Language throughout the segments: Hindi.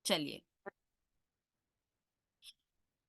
चलिए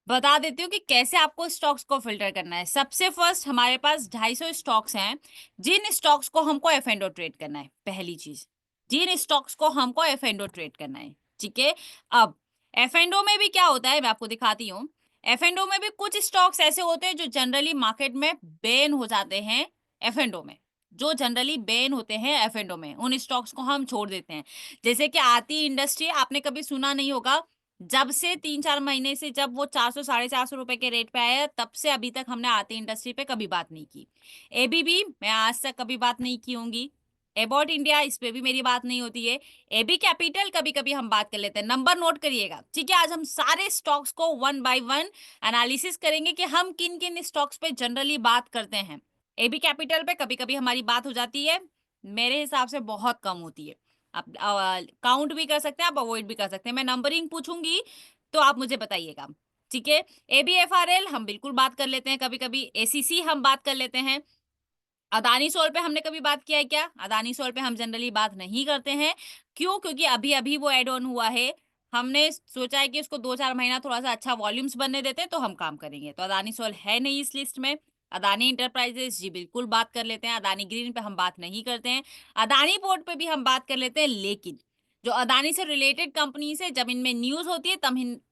बता देती हूँ कि कैसे आपको स्टॉक्स को फिल्टर करना है। सबसे फर्स्ट हमारे पास 250 स्टॉक्स हैं, जिन स्टॉक्स को हमको एफ एंड ओ ट्रेड करना है। पहली चीज, जिन स्टॉक्स को हमको एफ एंड ओ ट्रेड करना है, ठीक है। अब एफ एंड ओ में भी क्या होता है, मैं आपको दिखाती हूँ। एफ एंड ओ में भी कुछ स्टॉक्स ऐसे होते हैं जो जनरली मार्केट में बैन हो जाते हैं। एफ एंड ओ में जो जनरली बैन होते हैं एफ एंड ओ में, उन स्टॉक्स को हम छोड़ देते हैं। जैसे कि आती इंडस्ट्री, आपने कभी सुना नहीं होगा। जब से 3-4 महीने से जब वो 400 साढ़े 400 रुपए के रेट पे आया, तब से अभी तक हमने आती इंडस्ट्री पे कभी बात नहीं की। एबीबी मैं आज तक कभी बात नहीं की होंगी। अबाउट इंडिया इस पे भी मेरी बात नहीं होती है। एबी कैपिटल कभी कभी हम बात कर लेते हैं। नंबर नोट करिएगा, ठीक है। आज हम सारे स्टॉक्स को वन बाय वन एनालिसिस करेंगे कि हम किन किन स्टॉक्स पे जनरली बात करते हैं। एबी कैपिटल पे कभी कभी हमारी बात हो जाती है, मेरे हिसाब से बहुत कम होती है। आप काउंट भी कर सकते हैं, आप अवॉइड भी कर सकते हैं। मैं नंबरिंग पूछूंगी तो आप मुझे बताइएगा, ठीक है। एबीएफआरएल हम बिल्कुल बात कर लेते हैं, कभी कभी एसीसी हम बात कर लेते हैं। अदानी सोल पे हमने कभी बात किया है क्या? अदानी सोल पे हम जनरली बात नहीं करते हैं। क्यों? क्योंकि अभी अभी वो एड ऑन हुआ है। हमने सोचा है कि उसको 2-4 महीना थोड़ा सा अच्छा वॉल्यूम्स बनने देते हैं तो हम काम करेंगे। तो अदानी सोल है नहीं इस लिस्ट में। अदानी इंटरप्राइजेस जी बिल्कुल बात कर लेते हैं। अदानी ग्रीन पे हम बात नहीं करते हैं। अदानी पोर्ट पे भी हम बात कर लेते हैं, लेकिन जो अदानी से रिलेटेड कंपनीज है, जब इनमें न्यूज होती है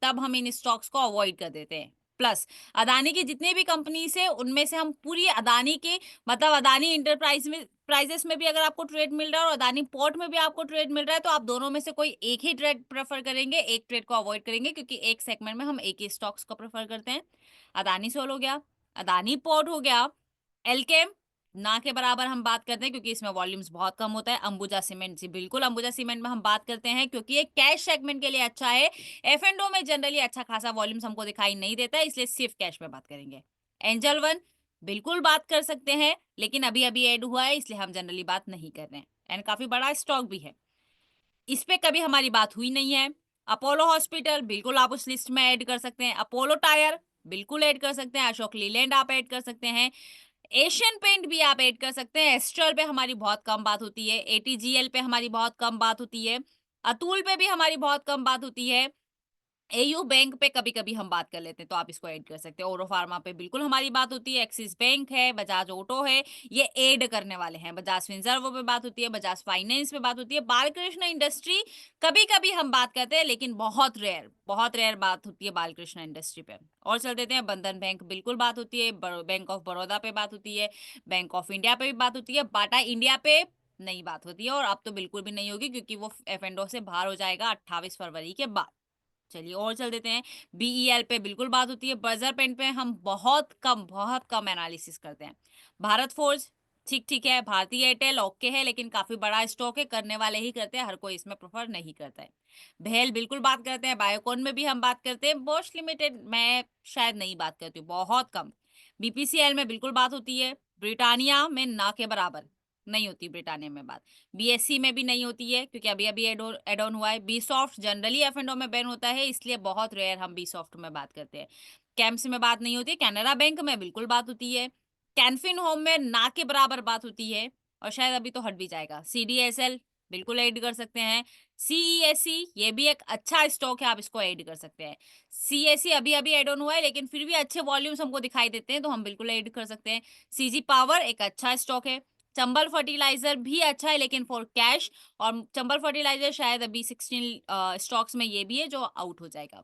तब हम इन स्टॉक्स को अवॉइड कर देते हैं। प्लस अदानी की जितने भी कंपनीज है, उनमें से हम पूरी अदानी के मतलब अदानी प्राइजेस में भी अगर आपको ट्रेड मिल रहा है और अदानी पोर्ट में भी आपको ट्रेड मिल रहा है, तो आप दोनों में से कोई एक ही ट्रेड प्रेफर करेंगे, एक ट्रेड को अवॉइड करेंगे, क्योंकि एक सेगमेंट में हम एक ही स्टॉक्स को प्रेफर करते हैं। अदानी सोल हो गया, अदानी पोर्ट हो गया, एलकेम ना के बराबर हम बात करते हैं क्योंकि इसमें वॉल्यूम्स बहुत कम होता है। अंबुजा सीमेंट जी बिल्कुल, अंबुजा सीमेंट में हम बात करते हैं क्योंकि ये कैश सेगमेंट के लिए अच्छा है। एफ एंड ओ में जनरली अच्छा खासा वॉल्यूम्स हमको दिखाई नहीं देता है, इसलिए सिर्फ कैश में बात करेंगे। एंजल वन बिल्कुल बात कर सकते हैं, लेकिन अभी अभी ऐड हुआ है इसलिए हम जनरली बात नहीं कर रहे हैं, एंड काफी बड़ा स्टॉक भी है, इस पे कभी हमारी बात हुई नहीं है। अपोलो हॉस्पिटल बिल्कुल आप उस लिस्ट में ऐड कर सकते हैं। अपोलो टायर बिल्कुल ऐड कर सकते हैं। अशोक लीलैंड आप ऐड कर सकते हैं। एशियन पेंट भी आप ऐड कर सकते हैं। एस्ट्रल पे हमारी बहुत कम बात होती है। एटीजीएल पे हमारी बहुत कम बात होती है। अतुल पे भी हमारी बहुत कम बात होती है। एयू बैंक पे कभी-कभी हम बात कर लेते हैं, तो आप इसको ऐड कर सकते हैं। ओरो फार्मा पे बिल्कुल हमारी बात होती है। एक्सिस बैंक है, बजाज ऑटो है, ये ऐड करने वाले हैं। बजाज फिनसर्व पे बात होती है, बजाज फाइनेंस पे बात होती है। बालकृष्ण इंडस्ट्री कभी-कभी हम बात करते हैं, लेकिन बहुत रेयर बात होती है बालकृष्ण इंडस्ट्री पे। और चल देते हैं, बंधन बैंक बिल्कुल बात होती है। बैंक ऑफ बड़ौदा पे बात होती है। बैंक ऑफ इंडिया पे भी बात होती है। बाटा इंडिया पे नहीं बात होती है, और अब तो बिल्कुल भी नहीं होगी क्योंकि वो एफ एंड ओ से बाहर हो जाएगा 28 फरवरी के बाद। चलिए और चल देते हैं। बीईएल पे बिल्कुल बात होती है। बजर पेंट पे हम बहुत कम एनालिसिस करते हैं। भारत फोर्ज ठीक ठीक है। भारतीय एयरटेल ओके है, लेकिन काफी बड़ा स्टॉक है, करने वाले ही करते हैं, हर कोई इसमें प्रेफर नहीं करता है। भेल बिल्कुल बात करते हैं। बायोकॉन में भी हम बात करते हैं। बॉश लिमिटेड मैं शायद नहीं बात करती हूँ, बहुत कम। बीपीसीएल में बिल्कुल बात होती है। ब्रिटानिया में ना के बराबर नहीं होती ब्रिटानिया में बात। बीएससी में भी नहीं होती है क्योंकि अभी अभी एड ऑन हुआ है। Be soft generally F and O में बैन होता है, इसलिए बहुत रेयर हम बी सॉफ्ट में बात करते हैं। कैम्स में बात नहीं होती है। कैनरा बैंक में बिल्कुल बात होती है। कैनफिन होम में ना के बराबर बात होती है, और शायद अभी तो हट भी जाएगा। सीडीएसएल बिल्कुल ऐड कर सकते हैं। सीईएससी ये भी एक अच्छा स्टॉक है, आप इसको ऐड कर सकते हैं। सीएससी अभी अभी एड ऑन हुआ है, लेकिन फिर भी अच्छे वॉल्यूम्स हमको दिखाई देते हैं, तो हम बिल्कुल ऐड कर सकते हैं। सीजी पावर एक अच्छा स्टॉक है। चंबल फर्टिलाइजर भी अच्छा है, लेकिन फॉर कैश। और चंबल फर्टिलाइजर शायद अभी 16 स्टॉक्स में ये भी है जो आउट हो जाएगा।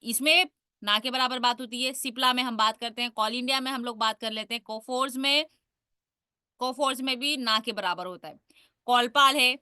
इसमें ना के बराबर बात होती है। सिप्ला में हम बात करते हैं। कॉल इंडिया में हम लोग बात कर लेते हैं। कोफोर्स में भी ना के बराबर होता है। कॉलपाल है,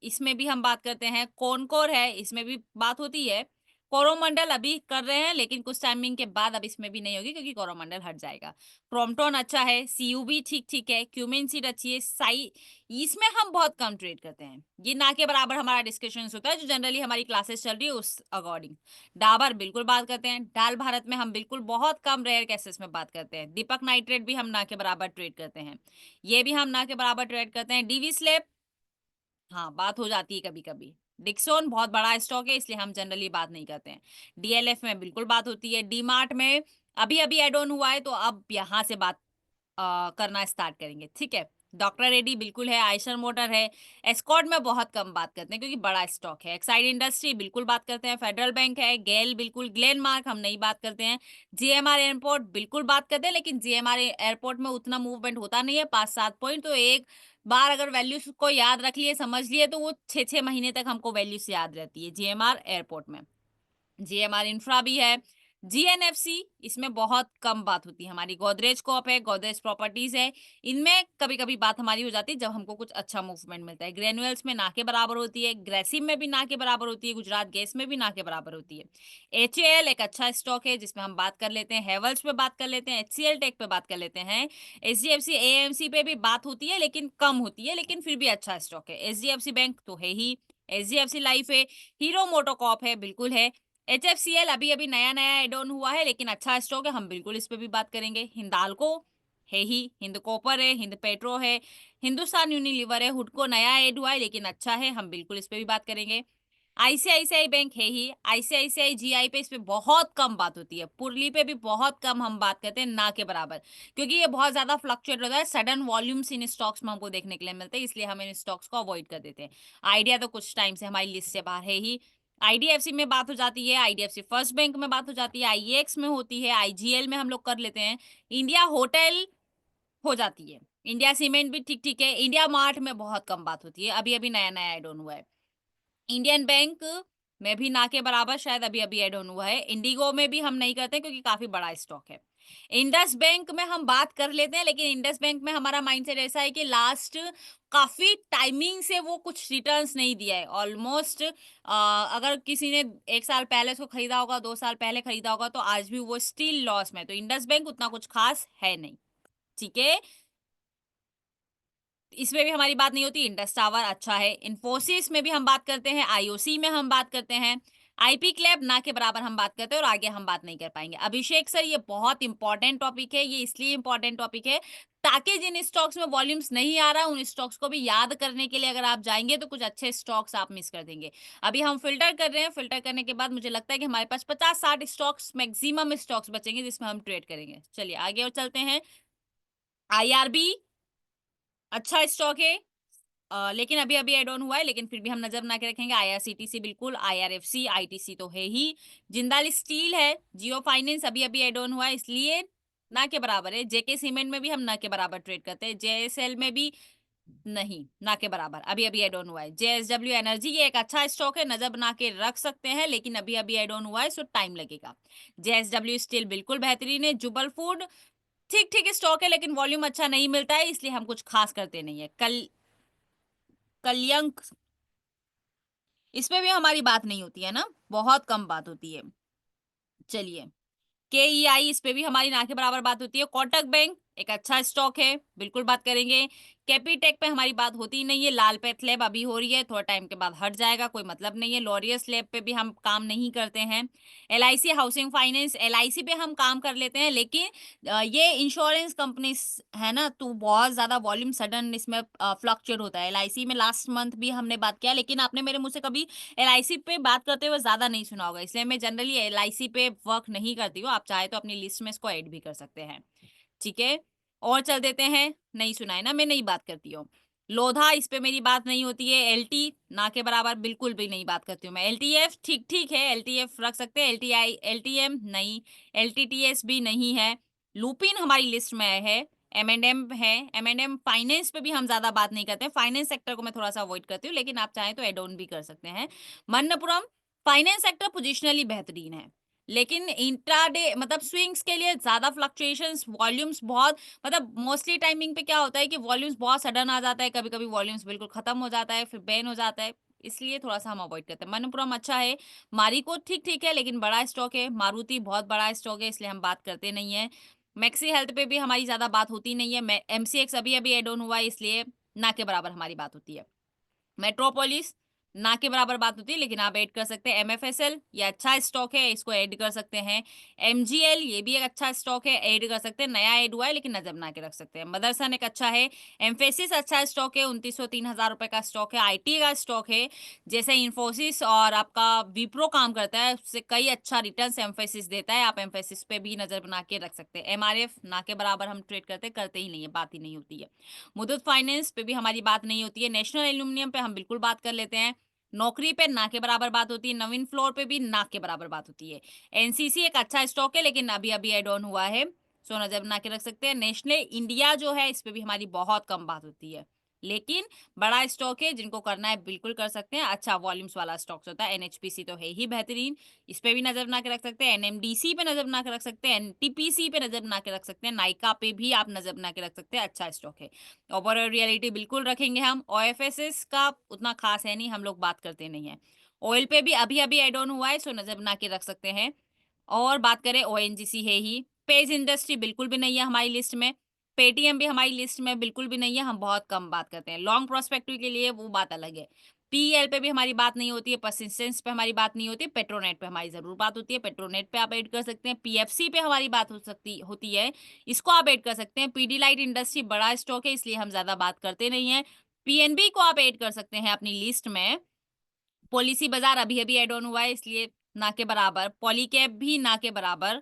इसमें भी हम बात करते हैं। कॉनकोर है, इसमें भी बात होती है। कोरोमंडल अभी कर रहे हैं, लेकिन कुछ टाइमिंग के बाद अब इसमें भी नहीं होगी क्योंकि कोरोमंडल हट जाएगा। क्रोम्पटन अच्छा है। सीयूबी ठीक ठीक है। क्यूमिन सीड अच्छी है। साई इसमें हम बहुत कम ट्रेड करते हैं, ये ना के बराबर हमारा डिस्कशन होता है जो जनरली हमारी क्लासेस चल रही है उस अकॉर्डिंग। डाबर बिल्कुल बात करते हैं। डाल भारत में हम बिल्कुल बहुत कम रेयर केसेस में बात करते हैं। दीपक नाइट्रेट भी हम ना के बराबर ट्रेड करते हैं, ये भी हम ना के बराबर ट्रेड करते हैं। डीवी स्लेब हाँ बात हो जाती है कभी कभी। डिक्सोन बहुत बड़ा स्टॉक है, इसलिए हम जनरली बात नहीं करते हैं। डीएलएफ में बिल्कुल बात होती है। डीमार्ट में अभी अभी एड ऑन हुआ है, तो अब यहाँ से बात करना स्टार्ट करेंगे, ठीक है। डॉक्टर रेड्डी बिल्कुल है, आयशर मोटर है, एस्कॉर्ट में बहुत कम बात करते हैं क्योंकि बड़ा स्टॉक है, एक्साइड इंडस्ट्री बिल्कुल बात करते हैं, फेडरल बैंक है, गेल बिल्कुल, ग्लेनमार्क हम नहीं बात करते हैं, जीएमआर एयरपोर्ट बिल्कुल बात करते हैं, लेकिन जीएमआर एयरपोर्ट में उतना मूवमेंट होता नहीं है, 5-7 पॉइंट, तो एक बार अगर वैल्यूज को याद रख लिए, समझ लिए, तो वो 6-6 महीने तक हमको वैल्यूज याद रहती है जीएमआर एयरपोर्ट में। जीएमआर इंफ्रा भी है, जीएनएफसी इसमें बहुत कम बात होती है हमारी, गोदरेज कॉप है, गोदरेज प्रॉपर्टीज है, इनमें कभी कभी बात हमारी हो जाती है जब हमको कुछ अच्छा मूवमेंट मिलता है। ग्रेनुअल्स में ना के बराबर होती है, ग्रेसिम में भी ना के बराबर होती है, गुजरात गैस में भी ना के बराबर होती है। एचएएल एक अच्छा स्टॉक है जिसमें हम बात कर लेते हैं, हेवल्स पे बात कर लेते हैं, एचसीएल टेक पे बात कर लेते हैं, एचडीएफसी एएमसी पे भी बात होती है लेकिन कम होती है, लेकिन फिर भी अच्छा स्टॉक है। एचडीएफसी बैंक तो है ही, एचडीएफसी लाइफ है, हीरो मोटोकॉप है बिल्कुल है, एचएफसीएल अभी अभी नया नया एड ऑन हुआ है लेकिन अच्छा स्टॉक है, हम बिल्कुल इस पे भी बात करेंगे। हिंदाल्को है ही, हिंद कॉपर है, हिंद पेट्रो है, हिंदुस्तान यूनिलीवर है, हुडको नया एड हुआ है लेकिन अच्छा है, हम बिल्कुल इस पे भी बात करेंगे। आईसीआईसीआई बैंक है ही, आईसीआईसीआई जीआई पे इस पे बहुत कम बात होती है, पुरली पे भी बहुत कम हम बात करते हैं, ना के बराबर, क्योंकि ये बहुत ज्यादा फ्लक्चुएट होता है, सडन वॉल्यूम्स इन स्टॉक्स में हमको देखने के लिए मिलते हैं, इसलिए हम इन स्टॉक्स को अवॉइड कर देते हैं। आइडिया तो कुछ टाइम से हमारी लिस्ट से बाहर है ही, आईडीएफसी में बात हो जाती है, आईडीएफसी फर्स्ट बैंक में बात हो जाती है, आईएक्स में होती है, आईजीएल में हम लोग कर लेते हैं, इंडिया होटल हो जाती है, इंडिया सीमेंट भी ठीक ठीक है, इंडिया मार्ट में बहुत कम बात होती है, अभी अभी नया नया एड ऑन हुआ है। इंडियन बैंक में भी ना के बराबर शायद अभी अभी एड ऑन हुआ है, इंडिगो में भी हम नहीं करते क्योंकि काफी बड़ा स्टॉक है। इंडस बैंक में हम बात कर लेते हैं, लेकिन इंडस बैंक में हमारा माइंडसेट ऐसा है कि लास्ट काफी टाइमिंग से वो कुछ रिटर्न्स नहीं दिया है ऑलमोस्ट, अगर किसी ने 1 साल पहले उसको खरीदा होगा, 2 साल पहले खरीदा होगा, तो आज भी वो स्टिल लॉस में, तो इंडस बैंक उतना कुछ खास है नहीं। ठीक है, इसमें भी हमारी बात नहीं होती, इंडस टावर अच्छा है, इन्फोसिस में भी हम बात करते हैं, आईओसी में हम बात करते हैं, आईपी क्लैब ना के बराबर हम बात करते हैं, और आगे हम बात नहीं कर पाएंगे। अभिषेक सर ये बहुत इंपॉर्टेंट टॉपिक है, ये इसलिए इंपॉर्टेंट टॉपिक है ताकि जिन स्टॉक्स में वॉल्यूम्स नहीं आ रहा उन स्टॉक्स को भी याद करने के लिए अगर आप जाएंगे तो कुछ अच्छे स्टॉक्स आप मिस कर देंगे। अभी हम फिल्टर कर रहे हैं, फिल्टर करने के बाद मुझे लगता है कि हमारे पास 50-60 स्टॉक्स मैक्सिमम स्टॉक्स बचेंगे जिसमें हम ट्रेड करेंगे। चलिए आगे और चलते हैं। आईआरबी अच्छा स्टॉक है, लेकिन अभी अभी एड ऑन हुआ है, लेकिन फिर भी हम नजर बना के रखेंगे। आईआरसीटीसी बिल्कुल, आईआरएफसी, आईटीसी तो है ही, जिंदाल स्टील है, जियो फाइनेंस अभी अभी एड ऑन हुआ है इसलिए ना के बराबर है, जेके सीमेंट में भी हम ना के बराबर ट्रेड करते हैं, जेएसएल में भी नहीं, ना के बराबर अभी अभी एड ऑन हुआ है। जेएसडब्ल्यू एनर्जी ये एक अच्छा स्टॉक है, नजर बना के रख सकते हैं, लेकिन अभी अभी एड ऑन हुआ है सो टाइम लगेगा। जेएसडब्ल्यू स्टील बिल्कुल बेहतरीन है, जुबल फूड ठीक ठीक स्टॉक है लेकिन वॉल्यूम अच्छा नहीं मिलता है इसलिए हम कुछ खास करते नहीं है। कलयंक इस पे भी हमारी बात नहीं होती है ना, बहुत कम बात होती है। चलिए, केईआई इस पे भी हमारी ना के बराबर बात होती है। कोटक बैंक एक अच्छा स्टॉक है, बिल्कुल बात करेंगे। कैपीटेक पे हमारी बात होती ही नहीं है। लाल पैथ लैब अभी हो रही है, थोड़ा टाइम के बाद हट जाएगा, कोई मतलब नहीं है। लॉरियस लैब पे भी हम काम नहीं करते हैं। एलआईसी हाउसिंग फाइनेंस, एलआईसी पे हम काम कर लेते हैं, लेकिन ये इंश्योरेंस कंपनी है ना, तो बहुत ज्यादा वॉल्यूम सडन इसमें फ्लक्चुएट होता है। एलआईसी में लास्ट मंथ भी हमने बात किया, लेकिन आपने मेरे मुंह से कभी एलआईसी पे बात करते हुए ज्यादा नहीं सुना होगा, इसलिए मैं जनरली एलआईसी पे वर्क नहीं करती हूँ। आप चाहे तो अपनी लिस्ट में इसको ऐड भी कर सकते हैं। ठीक है, और चल देते हैं। नहीं सुना है ना, मैं नहीं बात करती हूँ। लोधा इस पे मेरी बात नहीं होती है। एलटी ना के बराबर बिल्कुल भी नहीं बात करती हूँ मैं। एलटीएफ ठीक ठीक है, एलटीएफ रख सकते हैं। एलटीआई एलटीएम नहीं, एलटीटीएस भी नहीं है। लुपिन हमारी लिस्ट में है। एम है, एम फाइनेंस पे भी हम ज्यादा बात नहीं करते हैं, फाइनेंस सेक्टर को मैं थोड़ा सा अवॉइड करती हूँ, लेकिन आप चाहें तो एड ऑन भी कर सकते हैं। मन्नपुरम फाइनेंस सेक्टर पोजिशनली बेहतरीन है, लेकिन इंट्राडे मतलब स्विंग्स के लिए ज्यादा फ्लक्चुएशंस, वॉल्यूम्स बहुत, मतलब मोस्टली टाइमिंग पे क्या होता है कि वॉल्यूम्स बहुत सडन आ जाता है, कभी कभी वॉल्यूम्स बिल्कुल खत्म हो जाता है, फिर बैन हो जाता है, इसलिए थोड़ा सा हम अवॉइड करते हैं। मनपुरम अच्छा है, मारिको ठीक ठीक है लेकिन बड़ा स्टॉक है, मारुति बहुत बड़ा स्टॉक है इसलिए हम बात करते नहीं है। मैक्सी हेल्थ पे भी हमारी ज्यादा बात होती नहीं है। एमसीएक्स अभी अभी एड ऑन हुआ है इसलिए ना के बराबर हमारी बात होती है। मेट्रोपोलिस ना के बराबर बात होती है, लेकिन आप ऐड कर सकते हैं। एमएफएसएल, ये अच्छा स्टॉक है, इसको ऐड कर सकते हैं। एमजीएल, ये भी एक अच्छा स्टॉक है, ऐड कर सकते हैं। नया ऐड हुआ है लेकिन नजर बना के रख सकते हैं। मदरसन एक अच्छा है। एम्फेसिस अच्छा स्टॉक है, 2900-3000 रुपए का स्टॉक है। आईटी का स्टॉक है, जैसे इन्फोसिस और आपका विप्रो काम करता है, उससे कई अच्छा रिटर्न एम्फेसिस देता है। आप एम्फेसिस पे भी नजर बना के रख सकते हैं। एमआरएफ ना के बराबर हम ट्रेड करते ही नहीं है, बात ही नहीं होती है। मुथूट फाइनेंस पे भी हमारी बात नहीं होती है। नेशनल एल्यूमिनियम पे हम बिल्कुल बात कर लेते हैं। नौकरी पे ना के बराबर बात होती है। नवीन फ्लोर पे भी ना के बराबर बात होती है। एनसीसी एक अच्छा स्टॉक है, लेकिन अभी अभी एड ऑन हुआ है, सो नजर बना के रख सकते हैं। नेशनल इंडिया जो है, इस पे भी हमारी बहुत कम बात होती है, लेकिन बड़ा स्टॉक है, जिनको करना है बिल्कुल कर सकते हैं। अच्छा वॉल्यूम्स वाला स्टॉक्स होता है। एनएचपीसी तो है ही बेहतरीन, इस पे भी नजर बना के रख सकते हैं। एनएमडीसी पे नजर बना के रख सकते हैं। एनटीपीसी पे नजर बना के रख सकते हैं। नाइका पे भी आप नजर बना के रख सकते हैं, अच्छा स्टॉक है। ओवरऑल रियलिटी बिल्कुल रखेंगे हम। ओएफएसएस का उतना खास है नहीं, हम लोग बात करते नहीं है। ऑयल पे भी अभी अभी एड ऑन हुआ है, सो नजर बना के रख सकते हैं। और बात करें, ओएनजीसी है ही। पेज इंडस्ट्री बिल्कुल भी नहीं है हमारी लिस्ट में। पेटीएम भी हमारी लिस्ट में बिल्कुल भी नहीं है, हम बहुत कम बात करते हैं। लॉन्ग प्रोस्पेक्टिव के लिए वो बात अलग है। पीएल पे भी हमारी बात नहीं होती है। परसिस्टेंस पे हमारी बात नहीं होती है। पेट्रोनेट पे हमारी जरूर बात होती है, पेट्रोनेट पे आप ऐड कर सकते हैं। पीएफसी पे हमारी बात हो सकती होती है, इसको आप ऐड कर सकते हैं। पीडीलाइट इंडस्ट्री बड़ा स्टॉक है, इसलिए हम ज्यादा बात करते नहीं है। पीएनबी को आप ऐड कर सकते हैं अपनी लिस्ट में। पॉलिसी बाजार अभी अभी एड ऑन हुआ है, इसलिए ना के बराबर। पॉलीकैब भी ना के बराबर।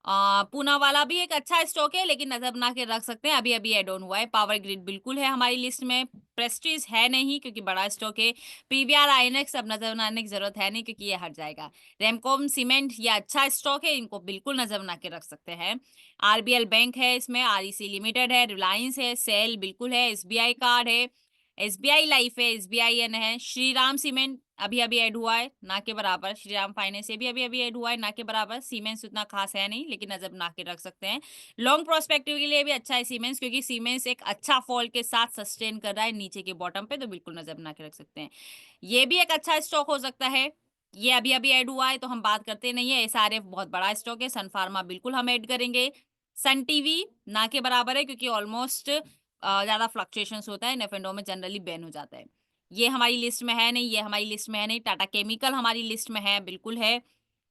पूना वाला भी एक अच्छा स्टॉक है, लेकिन नजर बना के रख सकते हैं, अभी अभी एड ऑन हुआ है। पावर ग्रिड बिल्कुल है हमारी लिस्ट में। प्रेस्टीज है नहीं, क्योंकि बड़ा स्टॉक है। पीवीआर आईएनएक्स अब नजर बनाने की जरूरत है नहीं, क्योंकि ये हट जाएगा। रेमकॉम सीमेंट, ये अच्छा स्टॉक है, इनको बिल्कुल नजर बना के रख सकते हैं। आरबीएल बैंक है इसमें। आरईसी लिमिटेड है। रिलायंस है। सेल बिल्कुल है। एसबीआई कार्ड है। एसबीआई लाइफ है। एसबीआईएन है। श्रीराम सीमेंट अभी अभी ऐड हुआ है, ना के बराबर। श्रीराम फाइनेंस ये भी अभी अभी ऐड हुआ है, ना के बराबर। सीमेंस उतना खास है नहीं, लेकिन नजर बना के रख सकते हैं। लॉन्ग प्रोस्पेक्टिव के लिए भी अच्छा है सीमेंस, क्योंकि सीमेंस एक अच्छा फॉल के साथ सस्टेन कर रहा है नीचे के बॉटम पे, तो बिल्कुल नजर बना के रख सकते हैं। ये भी एक अच्छा स्टॉक हो सकता है। ये अभी अभी ऐड हुआ है, तो हम बात करते नहीं है। एसआरएफ बहुत बड़ा स्टॉक है। सन फार्मा बिल्कुल हम ऐड करेंगे। सन टीवी ना के बराबर है, क्योंकि ऑलमोस्ट ज्यादा फ्लक्चुएशंस होता है, एफ एंड ओ में जनरली बैन हो जाता है। ये हमारी लिस्ट में है नहीं, ये हमारी लिस्ट में है नहीं। टाटा केमिकल हमारी लिस्ट में है, बिल्कुल है।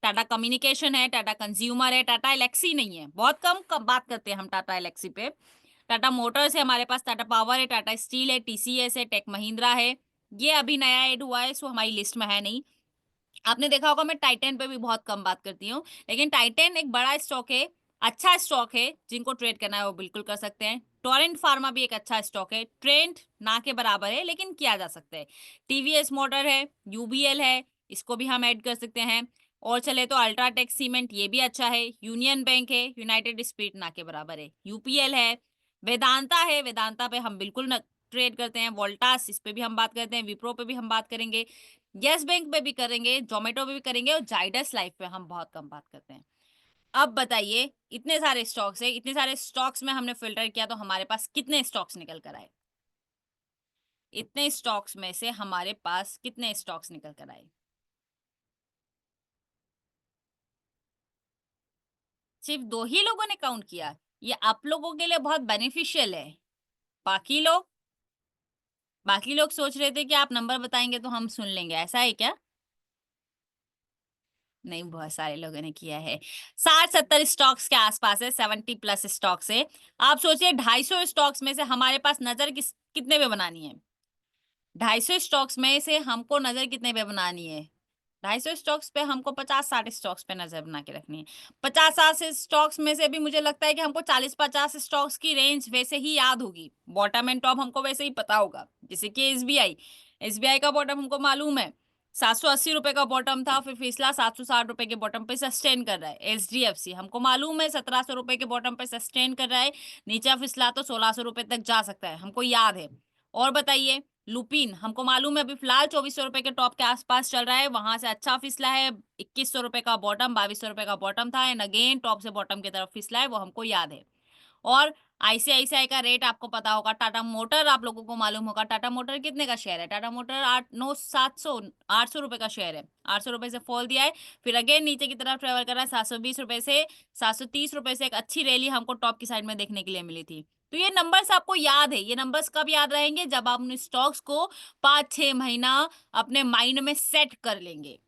टाटा कम्युनिकेशन है। टाटा कंज्यूमर है। टाटा एलेक्सी नहीं है, बहुत कम बात करते हैं हम टाटा एलेक्सी पे। टाटा मोटर्स है हमारे पास। टाटा पावर है। टाटा स्टील है। टीसीएस है। टेक महिंद्रा है। ये अभी नया ऐड हुआ है, सो हमारी लिस्ट में है नहीं। आपने देखा होगा मैं टाइटन पे भी बहुत कम बात करती हूँ, लेकिन टाइटन एक बड़ा स्टॉक है, अच्छा स्टॉक है, जिनको ट्रेड करना है वो बिल्कुल कर सकते हैं। टोरेंट फार्मा भी एक अच्छा स्टॉक है। ट्रेंड ना के बराबर है, लेकिन किया जा सकता है। टीवीएस मोटर है। यूबीएल है, इसको भी हम ऐड कर सकते हैं। और चले तो अल्ट्राटेक सीमेंट, ये भी अच्छा है। यूनियन बैंक है। यूनाइटेड स्पिरिट ना के बराबर है। यूपीएल है। वेदांता है, वेदांता पे हम बिल्कुल न ट्रेड करते हैं। वोल्टास, इस पे भी हम बात करते हैं। विप्रो पे भी हम बात करेंगे। यस बैंक पे भी करेंगे। जोमेटो पे भी करेंगे। और जाइडस लाइफ पे हम बहुत कम बात करते हैं। अब बताइए, इतने सारे स्टॉक्स है, इतने सारे स्टॉक्स में हमने फिल्टर किया, तो हमारे पास कितने स्टॉक्स निकल कर आए? इतने स्टॉक्स में से हमारे पास कितने स्टॉक्स निकल कर आए? सिर्फ दो ही लोगों ने काउंट किया। ये आप लोगों के लिए बहुत बेनिफिशियल है। बाकी लोग बाकी लोग सोच रहे थे कि आप नंबर बताएंगे तो हम सुन लेंगे, ऐसा है क्या? नहीं, बहुत सारे लोगों ने किया है। 60-70 स्टॉक्स के आसपास है। 70+ स्टॉक्स है। आप सोचिए, 250 स्टॉक्स में से हमारे पास नजर कितने पे बनानी है? 250 स्टॉक्स में से हमको नजर कितने पे बनानी है? 250 स्टॉक्स पे हमको 50-60 स्टॉक्स पे नजर बना के रखनी है। 50-60 स्टॉक्स में से भी मुझे लगता है कि हमको 40-50 स्टॉक्स की रेंज वैसे ही याद होगी। बॉटम एंड टॉप हमको वैसे ही पता होगा। जैसे कि एसबीआई, एसबीआई का बॉटम हमको मालूम है। 780 रुपए का बॉटम था, फिर फिसला 760 रुपए के बॉटम पे सस्टेन कर रहा है। एचडीएफसी हमको मालूम है 1700 रुपए के बॉटम पे सस्टेन कर रहा है। नीचे फिसला तो 1600 रुपए तक जा सकता है, हमको याद है। और बताइए, लुपिन हमको मालूम है अभी फिलहाल 2400 रुपए के टॉप के आसपास चल रहा है, वहां से अच्छा फिसला है। 2100 रुपए का बॉटम, 2200 रुपए का बॉटम था, एंड अगेन टॉप से बॉटम की तरफ फिसला है, वो हमको याद है। और आईसीआईसीआई का रेट आपको पता होगा। टाटा मोटर आप लोगों को मालूम होगा। टाटा मोटर कितने का शेयर है? टाटा मोटर 800 रुपए का शेयर है। 800 रुपए से फॉल दिया है, फिर अगेन नीचे की तरफ ट्रेवल कर रहा है। 720 रुपए से 730 रुपए से एक अच्छी रैली हमको टॉप की साइड में देखने के लिए मिली थी। तो ये नंबर्स आपको याद है, ये नंबर्स कब याद रहेंगे, जब आप उन स्टॉक्स को 5-6 महीना अपने माइंड में सेट कर लेंगे।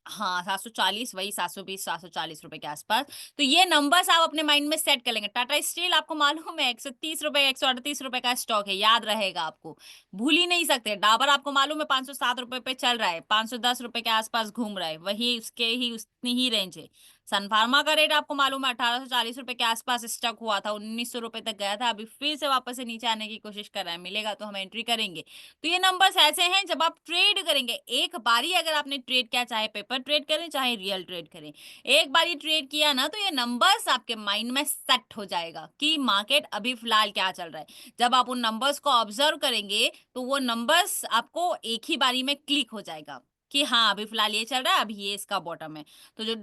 हाँ, 740 वही 720 740 रुपए के आसपास। तो ये नंबर्स आप अपने माइंड में सेट कर लेंगे। टाटा स्टील आपको मालूम है 130 रुपए 138 रुपए का स्टॉक है, याद रहेगा आपको, भूल ही नहीं सकते। डाबर आपको मालूम है 507 रुपए पे चल रहा है, 510 रुपए के आसपास घूम रहा है, वही उसके ही उतनी ही रेंज है। सन फार्मा का रेट आपको मालूम है 1840 रुपए के आसपास स्टक हुआ था, 1900 रुपए तक गया था, अभी फिर से वापस से नीचे आने की कोशिश कर रहा है, मिलेगा तो हम एंट्री करेंगे। तो ये नंबर्स ऐसे हैं, जब आप ट्रेड करेंगे एक बारी, अगर आपने ट्रेड किया, चाहे पेपर ट्रेड करें चाहे रियल ट्रेड करें, एक बारी ट्रेड किया ना, तो ये नंबर्स आपके माइंड में सेट हो जाएगा कि मार्केट अभी फिलहाल क्या चल रहा है। जब आप उन नंबर्स को ऑब्जर्व करेंगे तो वो नंबर्स आपको एक ही बारी में क्लिक हो जाएगा कि हाँ अभी फिलहाल ये चल रहा है, अभी ये इसका बॉटम है। तो जो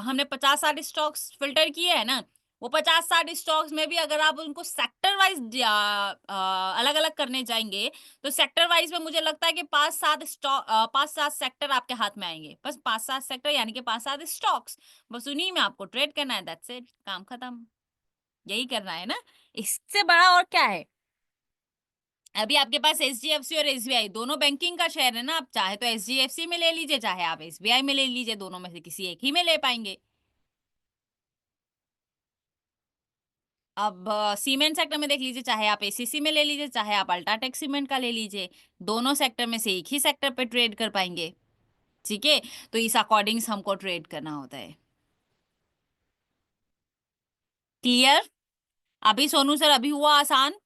हमने 50-60 स्टॉक्स फिल्टर किए हैं ना, वो 50-60 स्टॉक्स में भी अगर आप उनको सेक्टर वाइज अलग अलग करने जाएंगे, तो सेक्टर वाइज में मुझे लगता है कि 5-7 सेक्टर आपके हाथ में आएंगे, बस 5-7 सेक्टर यानी कि 5-7 स्टॉक्स, बस उन्हीं में आपको ट्रेड करना है, दैट्स इट, काम खत्म। यही करना है ना, इससे बड़ा और क्या है। अभी आपके पास एचडीएफसी और एसबीआई दोनों बैंकिंग का शेयर है ना, आप चाहे तो एचडीएफसी में ले लीजिए, चाहे आप एसबीआई में ले लीजिए, दोनों में से किसी एक ही में ले पाएंगे। अब सीमेंट सेक्टर में देख लीजिए, चाहे आप एसीसी में ले लीजिए, चाहे आप अल्ट्राटेक सीमेंट का ले लीजिए, दोनों सेक्टर में से एक ही सेक्टर पे ट्रेड कर पाएंगे। ठीक है, तो इस अकॉर्डिंग्स हमको ट्रेड करना होता है। क्लियर? अभी सोनू सर अभी हुआ आसान?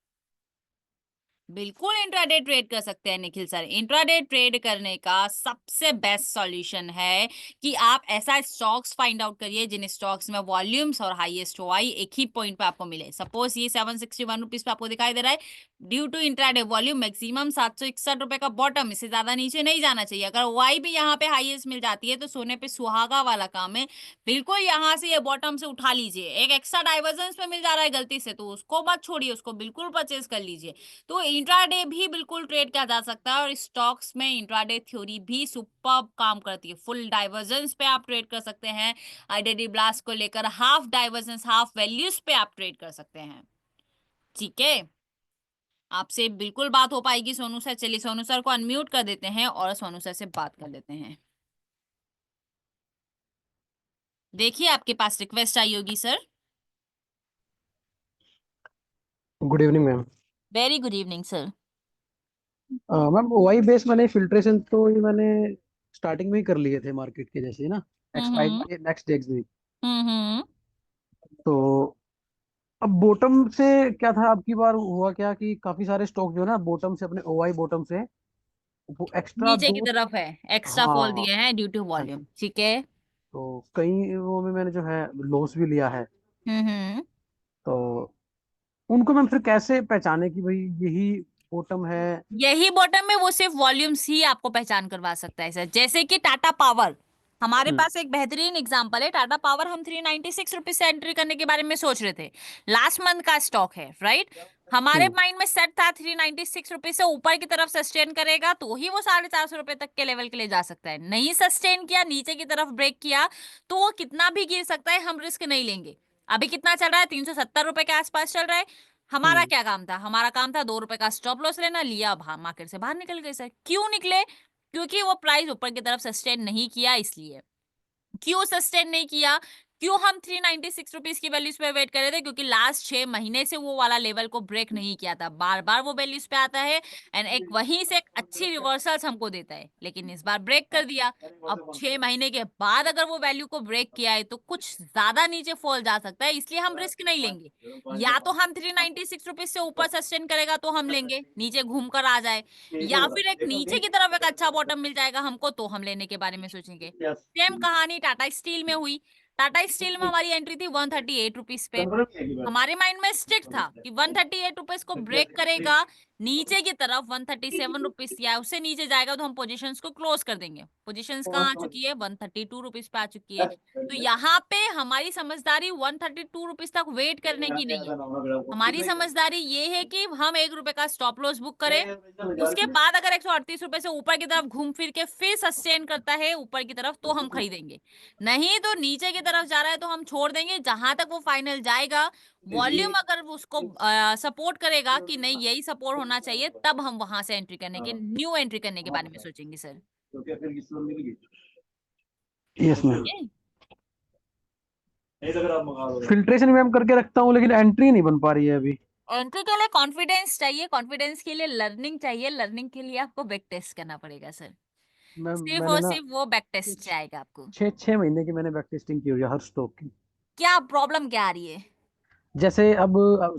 बिल्कुल इंट्राडे ट्रेड कर सकते हैं निखिल सर। इंट्राडे ट्रेड करने का सबसे बेस्ट सॉल्यूशन है कि आप ऐसा स्टॉक्स फाइंड आउट करिए जिन स्टॉक्स में वॉल्यूम्स और हाईएस्ट ओआई एक ही पॉइंट पे आपको मिले। सपोज ये 761 रुपीज पे आपको दिखाई दे रहा है, due to intraday volume maximum 761 रुपए का बॉटम, इससे ज्यादा नीचे नहीं जाना चाहिए। अगर ओआई भी यहाँ पे हाईएस्ट मिल जाती है तो सोने पे सुहागा वाला काम है, बिल्कुल यहाँ से ये बॉटम से उठा लीजिए। एक एक्स्ट्रा डाइवर्जेंस पे मिल जा रहा है गलती से, तो उसको मत छोड़िए, उसको बिल्कुल परचेज कर लीजिए। तो इंट्राडे भी बिल्कुल ट्रेड किया जा सकता है, और स्टॉक्स में इंट्राडे थ्योरी भी सुपर्ब काम करती है। फुल डाइवर्जेंस पे आप ट्रेड कर सकते हैं, आईडीडी ब्लास्ट को लेकर हाफ डाइवर्जेंस हाफ वैल्यूज पे आप ट्रेड कर सकते हैं। ठीक है, आपसे बिल्कुल बात हो पाएगी सोनू सर। चलिए सोनू सर को अनम्यूट कर देते हैं और सोनू सर से बात कर लेते हैं। देखिए आपके पास रिक्वेस्ट आई होगी sir. Good evening ma'am. Very good evening sir. Ma'am वही बेस मैंने फिल्ट्रेशन तो ये मैंने स्टार्टिंग में ही कर लिए थे मार्केट के जैसे ना, हम्म एक्सपाइरी नेक्स्ट डेज में। हम्म तो अब बॉटम से क्या था, अब की बार हुआ क्या कि काफी सारे स्टॉक जो है ना बॉटम से, अपने ओआई बॉटम से वो एक्स्ट्रा नीचे की दो। तरफ है, एक्स्ट्रा फॉल हाँ, दिए हैं ड्यू टू हाँ वॉल्यूम। जी। ठीक है। तो कई वो में मैंने जो है लॉस भी लिया है। हम्म। तो उनको मैं फिर कैसे पहचाने कि भाई यही बॉटम है। यही बॉटम में वो सिर्फ वॉल्यूम्स ही आपको पहचान करवा सकता है सर। जैसे कि टाटा पावर, हमारे हम्म। पास एक बेहतरीन एग्जांपल है। टाटा पावर हम 396 रुपीज से एंट्री करने के बारे में सोच रहे थे, लास्ट मंथ का स्टॉक है, राइट। हमारे हम्म। माइंड में सेट था 396 रुपीज से ऊपर की तरफ सस्टेन करेगा तो ही वो 450 रुपए तक के लेवल के लिए जा सकता है। नहीं सस्टेन किया, नीचे की तरफ ब्रेक किया, तो वो कितना भी गिर सकता है, हम रिस्क नहीं लेंगे। अभी कितना चल रहा है, 370 रुपए के आसपास चल रहा है। हमारा हम्म। क्या काम था, हमारा काम था 2 रुपए का स्टॉप लॉस लेना, लिया, मार्केट से बाहर निकल गए सर। क्यों निकले? क्योंकि वो प्राइस ऊपर की तरफ सस्टेन नहीं किया, इसलिए। क्यों सस्टेन नहीं किया? क्यों हम 396 रुपीज की वैल्यूज पे वेट कर रहे थे? क्योंकि लास्ट 6 महीने से वो वाला लेवल को ब्रेक नहीं किया था, बार बार वो वैल्यूज पे आता है एंड एक वहीं से एक अच्छी रिवर्सल्स हमको देता है, लेकिन इस बार ब्रेक कर दिया। अब 6 महीने के बाद अगर वो वैल्यू को ब्रेक किया है तो कुछ ज्यादा नीचे फॉल जा सकता है, इसलिए हम रिस्क नहीं लेंगे। या तो हम 396 रुपीज से ऊपर सस्टेन करेगा तो हम लेंगे, नीचे घूम कर आ जाए, या फिर एक नीचे की तरफ एक अच्छा बॉटम मिल जाएगा हमको तो हम लेने के बारे में सोचेंगे। सेम कहानी टाटा स्टील में हुई। टाटा स्टील में हमारी एंट्री थी 138 रुपीज पे। हमारे माइंड में स्टिक था कि 138 रुपीज को ब्रेक करेगा, नीचे की तरफ 137 रुपीज या उससे नीचे जाएगा तो हम पोजीशंस को क्लोज कर देंगे। पोजीशंस कहाँ आ चुकी है, 132 रुपीज पे आ चुकी है। तो यहाँ पे हमारी समझदारी 132 रुपीज तक वेट करने की नहीं है। हमारी समझदारी ये है कि हम 1 रुपए का स्टॉप लॉस बुक करें, उसके बाद अगर 138 रुपए से ऊपर की तरफ घूम फिर के फिर सस्टेन करता है ऊपर की तरफ तो हम खरीदेंगे। नहीं तो नीचे की तरफ जा रहा है तो हम छोड़ देंगे, जहां तक वो फाइनल जाएगा वॉल्यूम अगर उसको सपोर्ट करेगा कि नहीं यही सपोर्ट होना चाहिए, तब हम वहां से एंट्री करने के, न्यू एंट्री करने के बारे में सोचेंगे सर। Yes ma'am. ये फिल्ट्रेशन मैम करके रखता हूँ, लेकिन एंट्री नहीं बन पा रही है अभी। एंट्री के लिए कॉन्फिडेंस चाहिए, कॉन्फिडेंस के लिए लर्निंग चाहिए, लर्निंग के लिए आपको बैक टेस्ट करना पड़ेगा सर। मैम सिर्फ मैंने और ना सिर्फ वो बैक टेस्ट से आएगा आपको। 6 6 महीने की मैंने बैक टेस्टिंग की हुई है हर स्टॉक की। क्या प्रॉब्लम क्या आ रही है? जैसे अब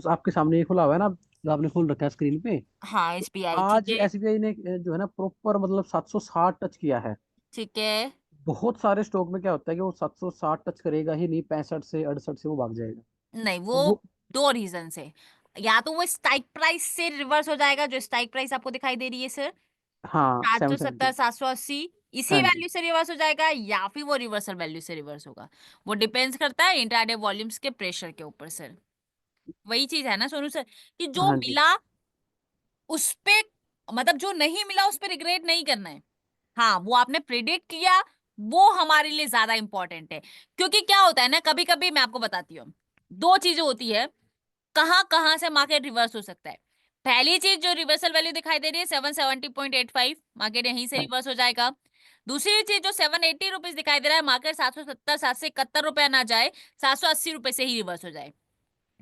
आपके सामने ही खुला हुआ है ना, जो आपने खोल रखा है स्क्रीन पे। हाँ एसबीआई, ठीक आज है। एसबीआई ने जो है ना प्रॉपर मतलब 760 टच किया है। ठीक है। बहुत सारे स्टॉक में क्या होता है कि वो 760 टच करेगा ही नहीं, 65 से 68 से वो भाग जाएगा। नहीं, वो वो दो रीजन से, या तो वो स्ट्राइक प्राइस से रिवर्स हो जाएगा, जो स्ट्राइक प्राइस आपको दिखाई दे रही है सर, हाँ, 770 770। 780, इसी हाँ जी। वैल्यू से रिवर्स हो जाएगा, या फिर वो रिवर्सल वैल्यू से रिवर्स होगा। वो डिपेंड्स करता है इंट्राडे वॉल्यूम्स के प्रेशर के ऊपर सर। वही चीज है ना सोनू सर, कि जो हाँ जी। मिला उस पे, मतलब जो नहीं मिला उस पे रिग्रेट नहीं करना है। हाँ, वो आपने प्रिडिक्ट किया, वो हमारे लिए ज्यादा इंपॉर्टेंट है। क्योंकि क्या होता है ना, कभी कभी मैं आपको बताती हूँ, दो चीजें होती है कहाँ कहाँ से मार्केट रिवर्स हो सकता है। पहली चीज, जो रिवर्सल वैल्यू दिखाई दे रही है 770.85, मार्केट यहीं से हाँ रिवर्स हो जाएगा। दूसरी चीज, जो 780 रुपीज दिखाई दे रहा है, मार्केट 770 771 रुपया ना जाए, 780 रुपए से ही रिवर्स हो जाए।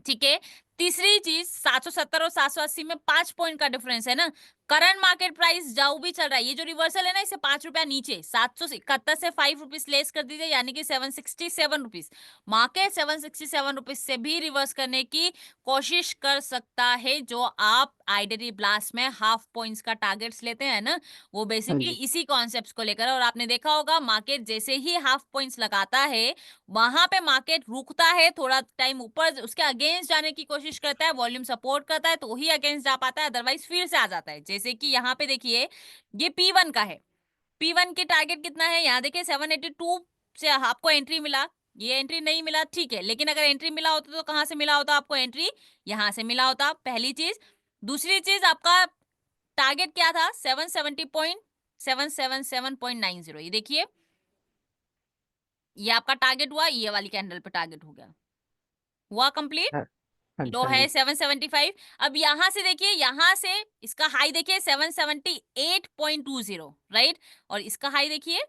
ठीक है। तीसरी चीज, 770 और 780 में 5 पॉइंट का डिफरेंस है ना। करंट मार्केट प्राइस जाऊ भी चल रहा है, ये जो रिवर्सल है ना, इसे 5 रुपया नीचे, 771 से 5 रुपीज लेस कर दीजिए, यानी कि 767 रुपीज। मार्केट 767 रुपीज से भी रिवर्स करने की कोशिश कर सकता है। जो आप आइडरी ब्लास्ट में हाफ पॉइंट्स का टारगेट्स लेते हैं ना, वो हाँ बेसिकली जी। इसी कॉन्सेप्ट को लेकर है। और आपने देखा होगा, मार्केट जैसे ही हाफ पॉइंट्स लगाता है, वहां पे मार्केट रुकता है, थोड़ा टाइम ऊपर उसके अगेंस्ट जाने की कोशिश करता है, वॉल्यूम सपोर्ट करता है तो ही अगेंस्ट जा पाता है, अदरवाइज फिर से आ जाता है। जैसे कि यहाँ पे देखिए, ये P1 का है। P1 की टारगेट कितना है, यहाँ देखिए 782 से आपको एंट्री मिला। ये एंट्री नहीं मिला, ठीक है, लेकिन अगर एंट्री मिला होता तो कहाँ से मिला होता आपको एंट्री? यहाँ से मिला होता, पहली चीज। दूसरी चीज, आपका टारगेट क्या था? 770.777.90, ये देखिए, ये आपका टारगेट हुआ, ये वाली कैंडल पे टारगेट हो गया, हुआ कंप्लीट। हाँ हाँ जी। लो हाँ है जी। 775। अब यहां से देखिए, यहां से इसका हाई देखिए 778.20, राइट। और इसका हाई देखिए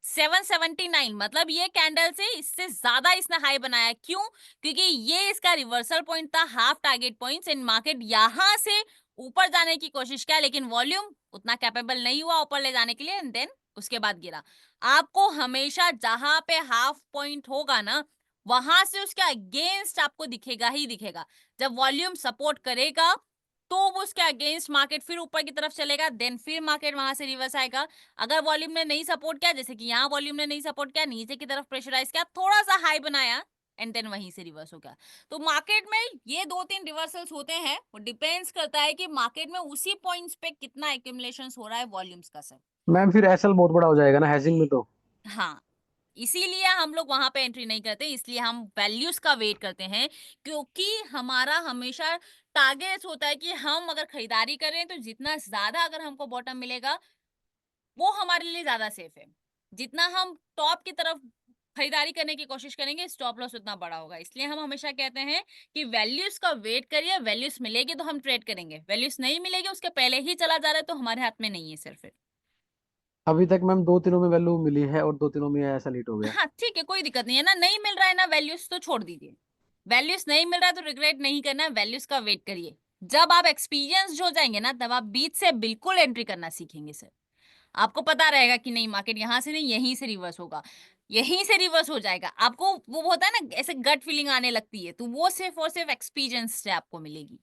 779, मतलब ये कैंडल से इससे ज्यादा इसने हाई बनाया। क्यों? क्योंकि ये इसका रिवर्सल पॉइंट था, half target points in market, यहां से ऊपर जाने की कोशिश किया, लेकिन वॉल्यूम उतना कैपेबल नहीं हुआ ऊपर ले जाने के लिए, एंड देन उसके बाद गिरा। आपको हमेशा जहां पे हाफ पॉइंट होगा ना, वहां से उसके अगेंस्ट आपको दिखेगा ही दिखेगा। जब वॉल्यूम सपोर्ट करेगा, तो वो उसके अगेंस्ट मार्केट फिर ऊपर की तरफ चलेगा, देन फिर मार्केट वहां से रिवर्स आएगा। अगर वॉल्यूम ने नहीं सपोर्ट किया, जैसे कि यहाँ वॉल्यूम ने नहीं सपोर्ट किया, नीचे की तरफ प्रेशराइज किया, थोड़ा सा हाई बनाया, एंड देन वहीं से रिवर्स हो गया। तो मार्केट में ये दो तीन रिवर्सल्स होते हैं, वो डिपेंड्स करता है कि मार्केट में उसी पॉइंट्स पे कितना एक्यूमुलेशन हो रहा है वॉल्यूम्स का सर। मैम फिर एसएल बहुत बड़ा हो जाएगा ना हैजिंग में तो। हाँ, इसीलिए हम लोग वहां पे एंट्री नहीं करते, इसलिए हम वैल्यूज का वेट करते हैं। क्योंकि हमारा हमेशा टारगेट होता है कि हम अगर खरीदारी करें तो जितना ज्यादा अगर हमको बॉटम मिलेगा, वो हमारे लिए ज्यादा सेफ है। जितना हम टॉप की तरफ खरीदारी करने की कोशिश करेंगे, स्टॉप लॉस उतना बड़ा होगा। इसलिए हम हमेशा कहते हैं कि वैल्यूज का वेट करिए, वैल्यूज मिलेगी तो हम ट्रेड करेंगे, वैल्यूज नहीं मिलेगी उसके पहले ही चला जा रहा है तो हमारे हाथ में नहीं है सिर्फ। अभी तक मैम 2 तीनों में वैल्यू मिली है और 2 तीनों में ऐसा लीट हो गया। हाँ ठीक है, कोई दिक्कत नहीं है ना, नहीं मिल रहा है ना वैल्यूज तो छोड़ दीजिए। वैल्यूज नहीं मिल रहा है तो रिग्रेट नहीं करना है, वैल्यूज का वेट करिए। जब आप एक्सपीरियंस हो जाएंगे ना, तब आप बीच से बिल्कुल एंट्री करना सीखेंगे सर। आपको पता रहेगा कि नहीं, मार्केट यहाँ से नहीं यहीं से रिवर्स होगा, यहीं से रिवर्स हो जाएगा। आपको वो होता है ना, ऐसे गट फीलिंग आने लगती है, तो वो सिर्फ और सिर्फ एक्सपीरियंस से आपको मिलेगी।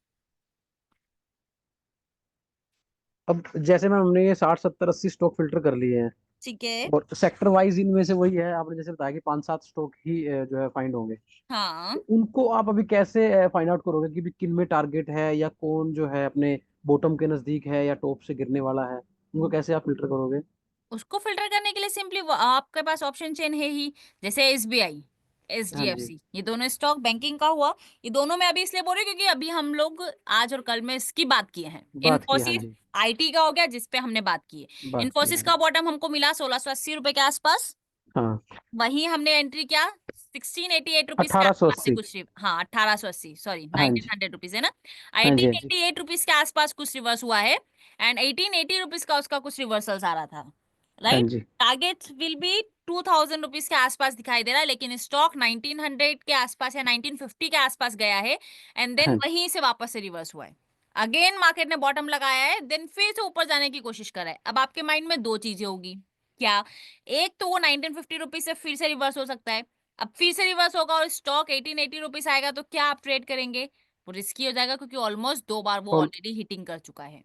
अब जैसे मैम हमने ये 60 70 80 स्टॉक फिल्टर कर लिए हैं, ठीक है। और सेक्टर वाइज इनमें से वही है, आपने जैसे बताया कि 5 7 स्टॉक ही जो है फाइंड होंगे। हाँ, तो उनको आप अभी कैसे फाइंड आउट करोगे कि भी किन में टारगेट है, या कौन जो है अपने बॉटम के नजदीक है या टॉप से गिरने वाला है, उनको कैसे आप फिल्टर करोगे? उसको फिल्टर करने के लिए सिंपली आपके पास ऑप्शन चेन है ही। जैसे एसबीआई, हाँ जी। एचडीएफसी, ये दोनों स्टॉक बैंकिंग का हुआ। ये दोनों में अभी इसलिए बोल रही हूँ क्योंकि अभी हम लोग आज और कल में इसकी बात किए हैं। बात की, हाँ इन्फोसिस जी। आईटी का हो गया, जिसपे हमने बात की है। बात की, इन्फोसिस हाँ का जी। बॉटम हमको मिला 1680 रुपए के आसपास, हाँ। वहीं हमने एंट्री किया 1688 रुपीज के 1880। आसपास से कुछ हाँ 1880, सॉरी हाँ 1900 रुपीज है ना, हाँ जी, एटीन हाँ जी, एटी एट रुपीज के आसपास कुछ रिवर्स हुआ है। एंड 1880 रुपीज का उसका कुछ रिवर्सल्स आ रहा था, हाँ राइट। जी, टारगेट विल बी 2000 रुपीज के आसपास दिखाई दे रहा है, लेकिन स्टॉक 1900 के आसपास या 1950 के आसपास गया है, एंड देन हाँ। वहीं से वापस से रिवर्स हुआ है। अगेन मार्केट ने बॉटम लगाया है, देन फिर से ऊपर जाने की कोशिश करा है। अब आपके माइंड में दो चीजें होगी, क्या? एक तो वो 1950 रुपीज से फिर से रिवर्स हो सकता है, अब फिर से रिवर्स होगा और स्टॉक 1880 रुपीज आएगा, तो क्या आप ट्रेड करेंगे? वो रिस्की हो जाएगा, क्योंकि ऑलमोस्ट 2 बार वो और ऑलरेडी हिटिंग कर चुका है।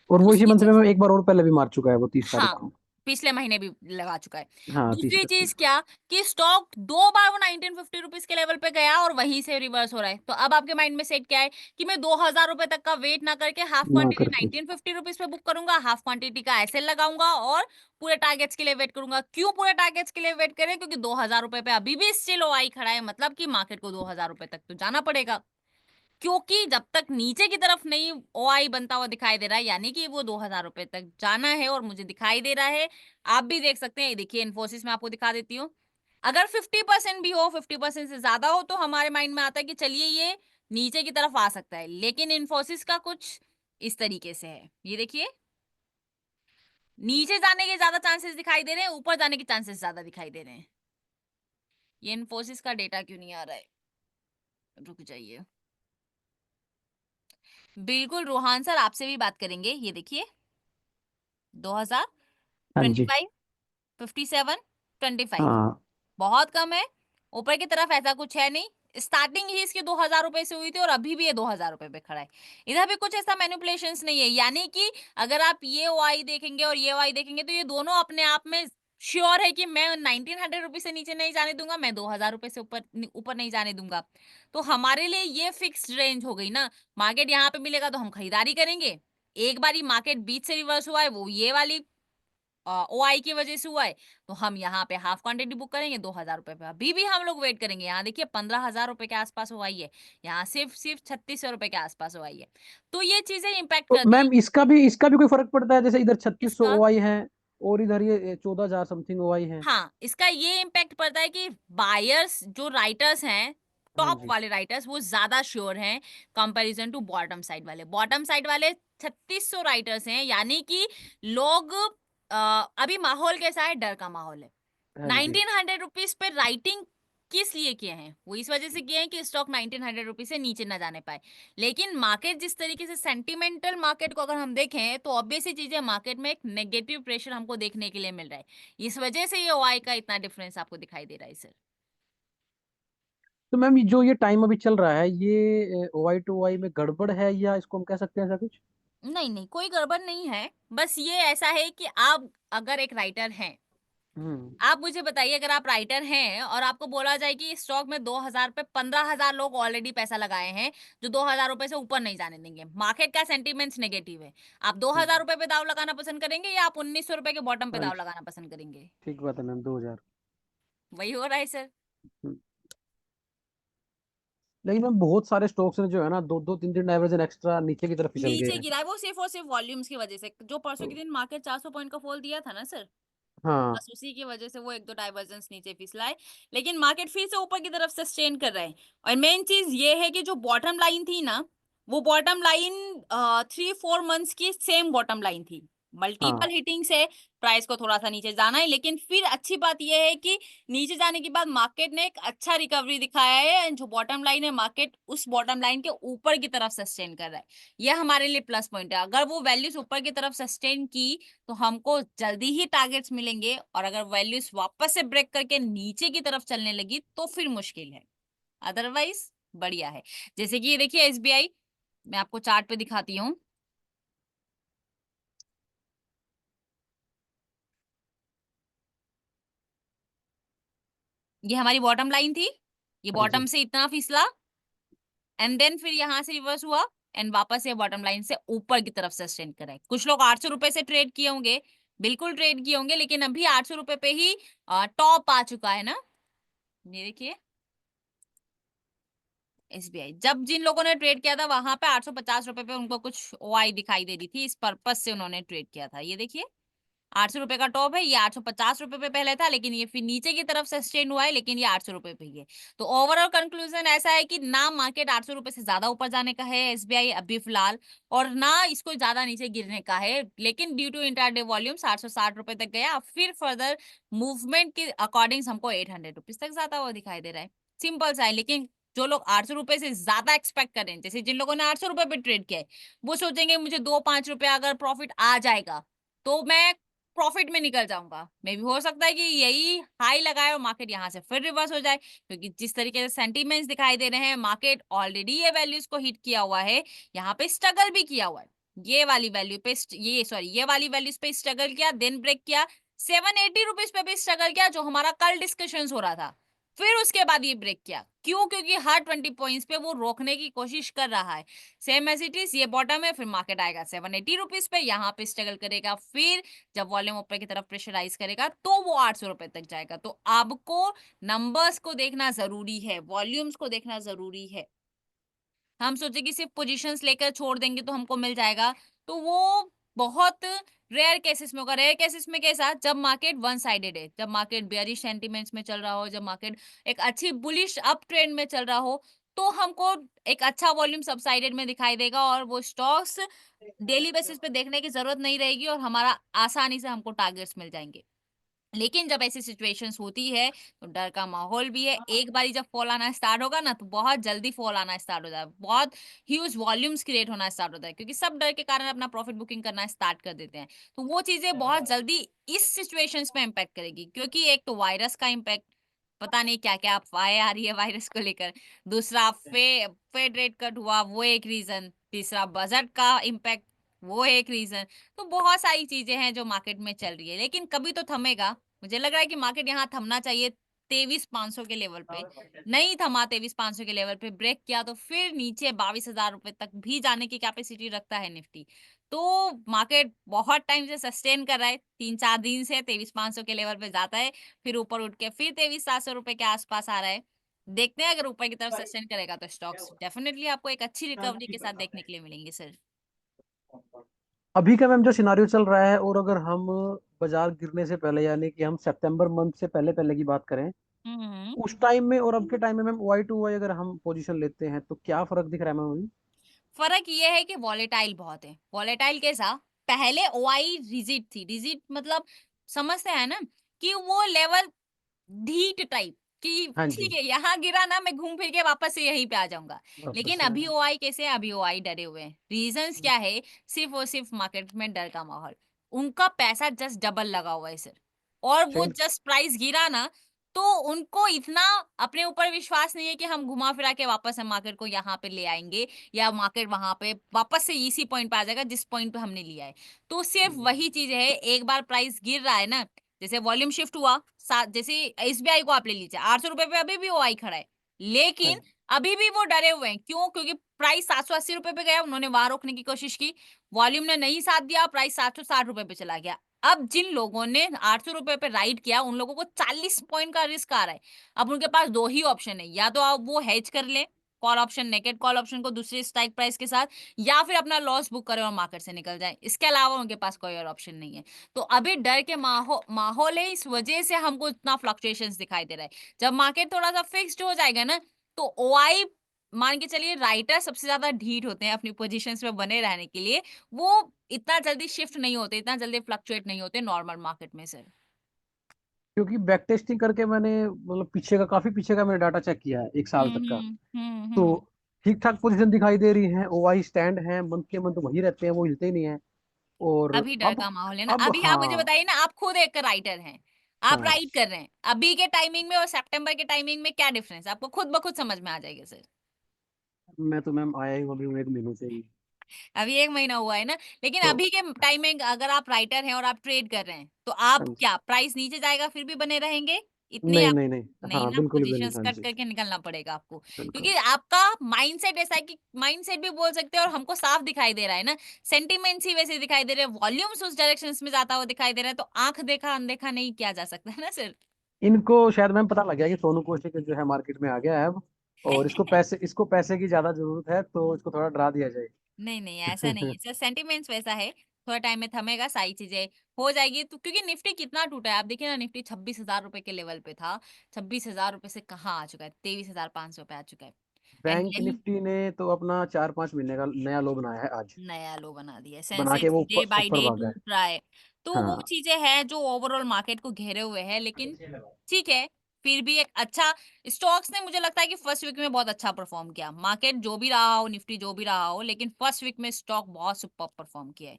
और वो इसी दूसरी मंथ चीज, में एक बार और पहले भी मार चुका है, वो 30 तारीख हाँ को। पिछले महीने भी लगा चुका है। हाँ, तीस दूसरी इकतीस। चीज क्या, कि स्टॉक 2 बार वो 1950 रुपीज के लेवल पे गया और वहीं से रिवर्स हो रहा है। तो अब आपके माइंड में सेट क्या है, कि मैं 2000 रुपए तक का वेट ना करके हाफ ना क्वांटिटी करके। 1950 रुपीज पे बुक करूंगा, हाफ क्वांटिटी का एसएल लगाऊंगा और पूरे टारगेट्स के लिए वेट करूंगा। क्यों पूरे टारगेट्स के लिए वेट करें? क्योंकि 2000 रुपए पे अभी भी स्टिल ओआई खड़ा है, मतलब कि मार्केट को 2000 रुपए तक तो जाना पड़ेगा। क्योंकि जब तक नीचे की तरफ नहीं ओआई बनता हुआ दिखाई दे रहा है, यानी कि वो 2000 रुपए तक जाना है, और मुझे दिखाई दे रहा है। आप भी देख सकते हैं, ये देखिए इन्फोसिस में आपको दिखा देती हूँ। अगर 50% भी हो, 50% से ज्यादा हो, तो हमारे माइंड में आता है कि चलिए ये नीचे की तरफ आ सकता है, लेकिन इन्फोसिस का कुछ इस तरीके से है, ये देखिए। नीचे जाने के ज्यादा चांसेस दिखाई दे रहे हैं, ऊपर जाने के चांसेस ज्यादा दिखाई दे रहे हैं। ये इन्फोसिस का डेटा क्यों नहीं आ रहा है? रुक जाइए। बिल्कुल रोहान सर, आपसे भी बात करेंगे। ये देखिए, दो हजार हाँ ट्वेंटी जी। फाइव 57, 25, हाँ। बहुत कम है। ऊपर की तरफ ऐसा कुछ है नहीं। स्टार्टिंग ही इसकी 2000 रुपए से हुई थी, और अभी भी ये 2000 रुपए पे खड़ा है। इधर भी कुछ ऐसा मैनिपुलेशंस नहीं है, यानी कि अगर आप ये वाई देखेंगे और ये वाई देखेंगे, तो ये दोनों अपने आप में श्योर है कि मैं 1900 रुपीज से नीचे नहीं जाने दूंगा, मैं 2000 रुपए से ऊपर ऊपर नहीं जाने दूंगा। तो हमारे लिए ये फिक्स्ड रेंज हो गई ना। मार्केट यहाँ पे मिलेगा तो हम खरीदारी करेंगे। एक बारी मार्केट बीच से रिवर्स हुआ है, वो ये वाली ओआई की वजह से हुआ है, तो हम यहाँ पे हाफ क्वांटिटी बुक करेंगे 2000 रुपए पे। अभी भी हम लोग वेट करेंगे। यहाँ देखिए 15,000 रुपए के आसपास ओआई है, यहाँ सिर्फ सिर्फ 3600 रुपए के आसपास ओआई है। तो ये चीजें इंपैक्ट तो करती हैं। मैम इसका भी कोई फर्क पड़ता है? जैसे इधर 3600 इसका, ओआई है और इधर ये 14,000 समथिंग ओआई है। हाँ इसका ये इम्पैक्ट पड़ता है कि बायर्स जो राइटर्स हैं, हाँ टॉप जी। वाले राइटर्स, वो ज्यादा श्योर हैं कंपैरिजन टू बॉटम साइड वाले। बॉटम साइड वाले 3600 राइटर्स हैं, यानी कि लोग अभी माहौल कैसा है? डर का माहौल है। हाँ जी। 1900 रुपीज पे राइटिंग किस लिए किए हैं? वो इस वजह से किए हैं कि स्टॉक 1900 रुपीज से नीचे ना जाने पाए। लेकिन मार्केट जिस तरीके से, सेंटिमेंटल मार्केट को अगर हम देखें, तो ऑब्वियस ही चीज है, मार्केट में एक नेगेटिव प्रेशर हमको देखने के लिए मिल रहा है। इस वजह से ये ओआई का इतना डिफरेंस आपको दिखाई दे रहा है सर। तो मैम जो ये टाइम अभी चल रहा है, ये ओआई टू ओआई में गड़बड़ है, या इसको हम कह सकते हैं ऐसा कुछ? नहीं नहीं, कोई गड़बड़ नहीं है। बस ये ऐसा है कि आप अगर एक राइटर हैं, हम्म। आप मुझे बताइए, अगर आप राइटर हैं और आपको बोला जाए कि स्टॉक में 2000 पे 15,000 लोग ऑलरेडी पैसा लगाए हैं, जो 2000 रुपए से ऊपर नहीं जाने देंगे, मार्केट का सेंटीमेंट्स नेगेटिव है, आप 2000 रुपए पे दाव लगाना पसंद करेंगे, या आप 1900 रुपए के बॉटम पे हाँ दाव जी। लगाना पसंद करेंगे? ठीक बात है मैम, 2000। वही हो रहा है सर। लेकिन मैम बहुत सारे स्टॉक्स ने जो है ना, दो दो तीन तीन डाइवर्जन एक्स्ट्रा नीचे की तरफ फिसल गए नीचे हैं। गिरा है वो सिर्फ और सिर्फ वॉल्यूम्स की वजह से। जो परसों के दिन मार्केट 400 पॉइंट का फॉल दिया था ना सर, हाँ। बस उसी की वजह से वो एक दो डाइवर्जेंस नीचे फिसला है। लेकिन मार्केट फिर से ऊपर की तरफ सस्टेन कर रहा है। और मेन चीज ये है कि जो बॉटम लाइन थी ना, वो बॉटम लाइन 3-4 मंथ्स की सेम बॉटम लाइन थी। मल्टीपल हाँ। हिटिंग से प्राइस को थोड़ा सा नीचे जाना है, लेकिन फिर अच्छी बात यह है कि नीचे जाने के बाद मार्केट ने एक अच्छा रिकवरी दिखाया है, एंड जो बॉटम लाइन है, मार्केट उस बॉटम लाइन के ऊपर की तरफ सस्टेन कर रहा है। यह हमारे लिए प्लस पॉइंट है। अगर वो वैल्यूज ऊपर की तरफ सस्टेन की, तो हमको जल्दी ही टारगेट्स मिलेंगे, और अगर वैल्यूज वापस से ब्रेक करके नीचे की तरफ चलने लगी, तो फिर मुश्किल है। अदरवाइज बढ़िया है। जैसे कि ये देखिए एसबीआई, मैं आपको चार्ट पे दिखाती हूँ। ये हमारी बॉटम लाइन थी, ये हाँ बॉटम जी। से इतना फिसला, एंड देन फिर यहां से रिवर्स हुआ, एंड वापस ये बॉटम लाइन से ऊपर की तरफ सस्टेन करा है। कुछ लोग 800 रुपए से ट्रेड किए होंगे, बिल्कुल ट्रेड किए होंगे, लेकिन अभी 800 रुपए पे ही टॉप आ चुका है ना। ये देखिए एसबीआई, जब जिन लोगों ने ट्रेड किया था, वहां पे 850 रुपए पे उनको कुछ ओआई दिखाई दे रही थी, इस पर्पस से उन्होंने ट्रेड किया था। ये देखिए 800 रुपए का टॉप है, ये 850 रुपए पे पहले था, लेकिन ये फिर नीचे की तरफ सस्टेन हुआ है, लेकिन ये 800 रुपए पे ही है। तो ओवरऑल कंक्लूजन ऐसा है कि ना मार्केट 800 रुपए से ज्यादा ऊपर जाने का है एसबीआई अभी फिलहाल, और ना इसको ज्यादा नीचे गिरने का है, लेकिन ड्यू टू इंट्राडे वॉल्यूम्स 860 रुपए तक गया, फिर फर्दर मूवमेंट के अकॉर्डिंग हमको 800 रुपीज तक ज्यादा हुआ दिखाई दे रहा है। सिंपल सा है। लेकिन जो लोग 800 रुपए से ज्यादा एक्सपेक्ट कर रहे हैं, जैसे जिन लोगों ने 800 रुपए पे ट्रेड किया है, वो सोचेंगे मुझे 2-5 रुपए अगर प्रॉफिट आ जाएगा तो मैं प्रॉफिट में निकल जाऊंगा। मे भी हो सकता है कि यही हाई लगाए और मार्केट यहाँ से फिर रिवर्स हो जाए, क्योंकि जिस तरीके से सेंटीमेंट्स दिखाई दे रहे हैं, मार्केट ऑलरेडी ये वैल्यूज को हिट किया हुआ है, यहाँ पे स्ट्रगल भी किया हुआ है। ये वाली वैल्यू पे ये वाली वैल्यूज पे स्ट्रगल किया, देन ब्रेक किया, 780 रुपीज पे भी स्ट्रगल किया, जो हमारा कल डिस्कशन हो रहा था, फिर उसके बाद ये ब्रेक किया। क्यों? क्योंकि हर 20 पॉइंट्स पे वो रोकने की कोशिश कर रहा है। सेम एज इट इज, ये बॉटम है, फिर मार्केट आएगा 780 रुपीज पे, यहाँ पे स्ट्रगल करेगा, फिर जब वॉल्यूम ऊपर की तरफ प्रेशराइज करेगा तो वो 800 रुपए तक जाएगा। तो आपको नंबर्स को देखना जरूरी है, वॉल्यूम्स को देखना जरूरी है। हम सोचे कि सिर्फ पोजीशंस लेकर छोड़ देंगे तो हमको मिल जाएगा, तो वो बहुत रेयर केसेस में होगा। रेयर केसेस में कैसा? जब मार्केट वन साइडेड है, जब मार्केट बेयरिश सेंटिमेंट्स में चल रहा हो, जब मार्केट एक अच्छी बुलिश अप ट्रेंड में चल रहा हो, तो हमको एक अच्छा वॉल्यूम सबसाइडेड में दिखाई देगा, और वो स्टॉक्स डेली बेसिस पे देखने की जरूरत नहीं रहेगी, और हमारा आसानी से हमको टारगेट्स मिल जाएंगे। लेकिन जब ऐसी सिचुएशंस होती है तो डर का माहौल भी है। एक बारी जब फॉल आना स्टार्ट होगा ना, तो बहुत जल्दी फॉल आना स्टार्ट हो जाए, बहुत ह्यूज वॉल्यूम्स क्रिएट होना स्टार्ट होता है, क्योंकि सब डर के कारण अपना प्रॉफिट बुकिंग करना स्टार्ट कर देते हैं। तो वो चीजें बहुत जल्दी इस सिचुएशंस में इम्पैक्ट करेगी, क्योंकि एक तो वायरस का इम्पैक्ट, पता नहीं क्या क्या अफवाहें आ रही है वायरस को लेकर। दूसरा फेड रेट कट हुआ, वो एक रीजन। तीसरा बजट का इम्पैक्ट, वो एक रीजन। तो बहुत सारी चीजें हैं जो मार्केट में चल रही है, लेकिन कभी तो थमेगा। मुझे लग रहा है कि मार्केट यहाँ थमना चाहिए 23,500 के लेवल पे। नहीं थमा 23,500 के लेवल पे, ब्रेक किया तो फिर नीचे 22,000 रुपए तक भी जाने की कैपेसिटी रखता है निफ्टी। तो मार्केट बहुत टाइम से सस्टेन कर रहा है, 3-4 दिन से 23,500 के लेवल पे जाता है, फिर ऊपर उठ के फिर 23,700 रुपए के आसपास आ रहा है। देखते हैं, अगर ऊपर की तरफ सस्टेन करेगा तो स्टॉक्स डेफिनेटली आपको एक अच्छी रिकवरी के साथ देखने के लिए मिलेंगे सर। अभी का मैम जो सिनारियो चल रहा है, और अगर हम बाजार गिरने से पहले, यानी कि हम सितंबर मंथ से पहले पहले की बात करें, हम्म। उस टाइम में और अब के टाइम में मैम वाई टू वाई अगर हम पोजीशन लेते हैं तो क्या फर्क दिख रहा है मैम अभी? फर्क ये है कि वॉलेटाइल बहुत है। वॉलेटाइल कैसा? पहले ओआई रिजिड थी। रिजिड मतलब समझते हैं ना, कि वो लेवल ढीठ टाइप, कि हाँ ठीक जी। है यहाँ गिरा ना, मैं घूम फिर के वापस से यहीं पे आ जाऊंगा। वापस लेकिन से अभी आया। ओआई कैसे है? अभी ओआई डरे हुए हैं। रीजंस क्या है? सिर्फ और सिर्फ मार्केट में डर का माहौल। उनका पैसा जस्ट डबल लगा हुआ है सर, और वो ट्रेंड। जस्ट प्राइस गिरा ना, तो उनको इतना अपने ऊपर विश्वास नहीं है कि हम घुमा फिरा के वापस हम मार्केट को यहाँ पे ले आएंगे, या मार्केट वहां पे वापस से इसी पॉइंट पे आ जाएगा जिस पॉइंट पे हमने लिया है। तो सिर्फ वही चीज है, एक बार प्राइस गिर रहा है ना, जैसे वॉल्यूम शिफ्ट हुआ, जैसे एसबीआई को आप ले लीजिए, 800 रुपए पे अभी भी वो आई खड़ा है, हाँ लेकिन जी। अभी भी वो डरे हुए हैं। क्यों? क्योंकि प्राइस 780 रुपए पे गया, उन्होंने वहां रोकने की कोशिश की, वॉल्यूम ने नहीं साथ दिया, प्राइस 760 रुपए पे चला गया। अब जिन लोगों ने 800 रुपए पे राइड किया, उन लोगों को 40 पॉइंट का रिस्क आ रहा है। अब उनके पास दो ही ऑप्शन है, या तो आप वो हेज कर ले, call option, naked call option को दूसरे स्ट्राइक प्राइस के साथ, या फिर अपना लॉस बुक करें और मार्केट से निकल जाए। इसके अलावा उनके पास कोई और ऑप्शन नहीं है। तो अभी डर के माहौल है, इस वजह से हमको इतना फ्लक्चुएशंस दिखाई दे रहा है। जब मार्केट थोड़ा सा फिक्स्ड हो जाएगा ना, तो ओआई, मान के चलिए राइटर सबसे ज्यादा ढीठ होते हैं अपनी पोजीशंस में बने रहने के लिए, वो इतना जल्दी शिफ्ट नहीं होते, इतना जल्दी फ्लक्चुएट नहीं होते नॉर्मल मार्केट में सर। क्योंकि बैक टेस्टिंग करके मैंने, मतलब पीछे का, काफी पीछे का मैंने डाटा चेक किया है, एक साल तक का। तो हम्म। ठीक ठाक पोजीशन दिखाई दे रही है, ओआई स्टैंड है, मंथ के मंथ वही रहते हैं, वो हिलते ही नहीं है। और अभी डर अब का माहौल है ना। अब अभी आप मुझे हाँ। बताइए ना, आप खुद एक राइटर हैं, आप हाँ, राइट कर रहे हैं, अभी के टाइमिंग में और सितंबर के टाइमिंग में क्या डिफरेंस है, आपको खुद ब खुद समझ में आ जाएगा सर। मैं तो मैम आया ही अभी हूँ एक महीने से ही। अभी 1 महीना हुआ है ना, लेकिन तो अभी के टाइम में अगर आप राइटर हैं और आप ट्रेड कर रहे हैं, तो आप हाँ जी। क्या, प्राइस नीचे जाएगा फिर भी बने रहेंगे? इतनी नहीं आप, नहीं नहीं। नहीं हाँ, ना, बिल्कुल भी नहीं, पोजीशंस हाँ कट जी। करके निकलना पड़ेगा आपको, बिल्कुल। क्योंकि आपका माइंडसेट ऐसा है कि, माइंडसेट भी बोल सकते हैं, और हमको साफ दिखाई दे रहा है ना, सेंटिमेंट्स ही वैसे दिखाई दे रहे हैं, वॉल्यूम्स उस डायरेक्शन में जाता हुआ दिखाई दे रहा है, तो आंख देखा अनदेखा नहीं किया जा सकता है ना सर। इनको शायद मैम पता लग गया कि सोनू कौशिक जो है मार्केट में आ गया है अब, और इसको पैसे की ज्यादा जरूरत है, तो इसको थोड़ा डरा दिया जाए। नहीं नहीं, ऐसा नहीं है सर, सेंटिमेंट्स वैसा है। थोड़ा टाइम में थमेगा, सारी चीजें हो जाएगी। तो क्योंकि निफ्टी कितना टूटा है आप देखिए ना, निफ्टी 26,000 रुपए के लेवल पे था, 26,000 रुपए से कहाँ आ चुका है, 23,500 पे आ चुका है। एंड बैंक यही निफ्टी ने तो अपना 4-5 महीने का नया लो बनाया है आज। नया लो बना दिया है, बना के सेंसेक्स वो डे बाय ऊपर डे भागा है। टूट रहा है। तो वो हाँ। चीजें हैं जो ओवरऑल मार्केट को घेरे हुए हैं, लेकिन ठीक है, फिर भी एक अच्छा स्टॉक्स ने, मुझे लगता है कि फर्स्ट वीक में बहुत अच्छा परफॉर्म किया। मार्केट जो भी रहा हो, निफ्टी जो भी रहा हो, लेकिन फर्स्ट वीक में स्टॉक बहुत सुपर परफॉर्म किया है।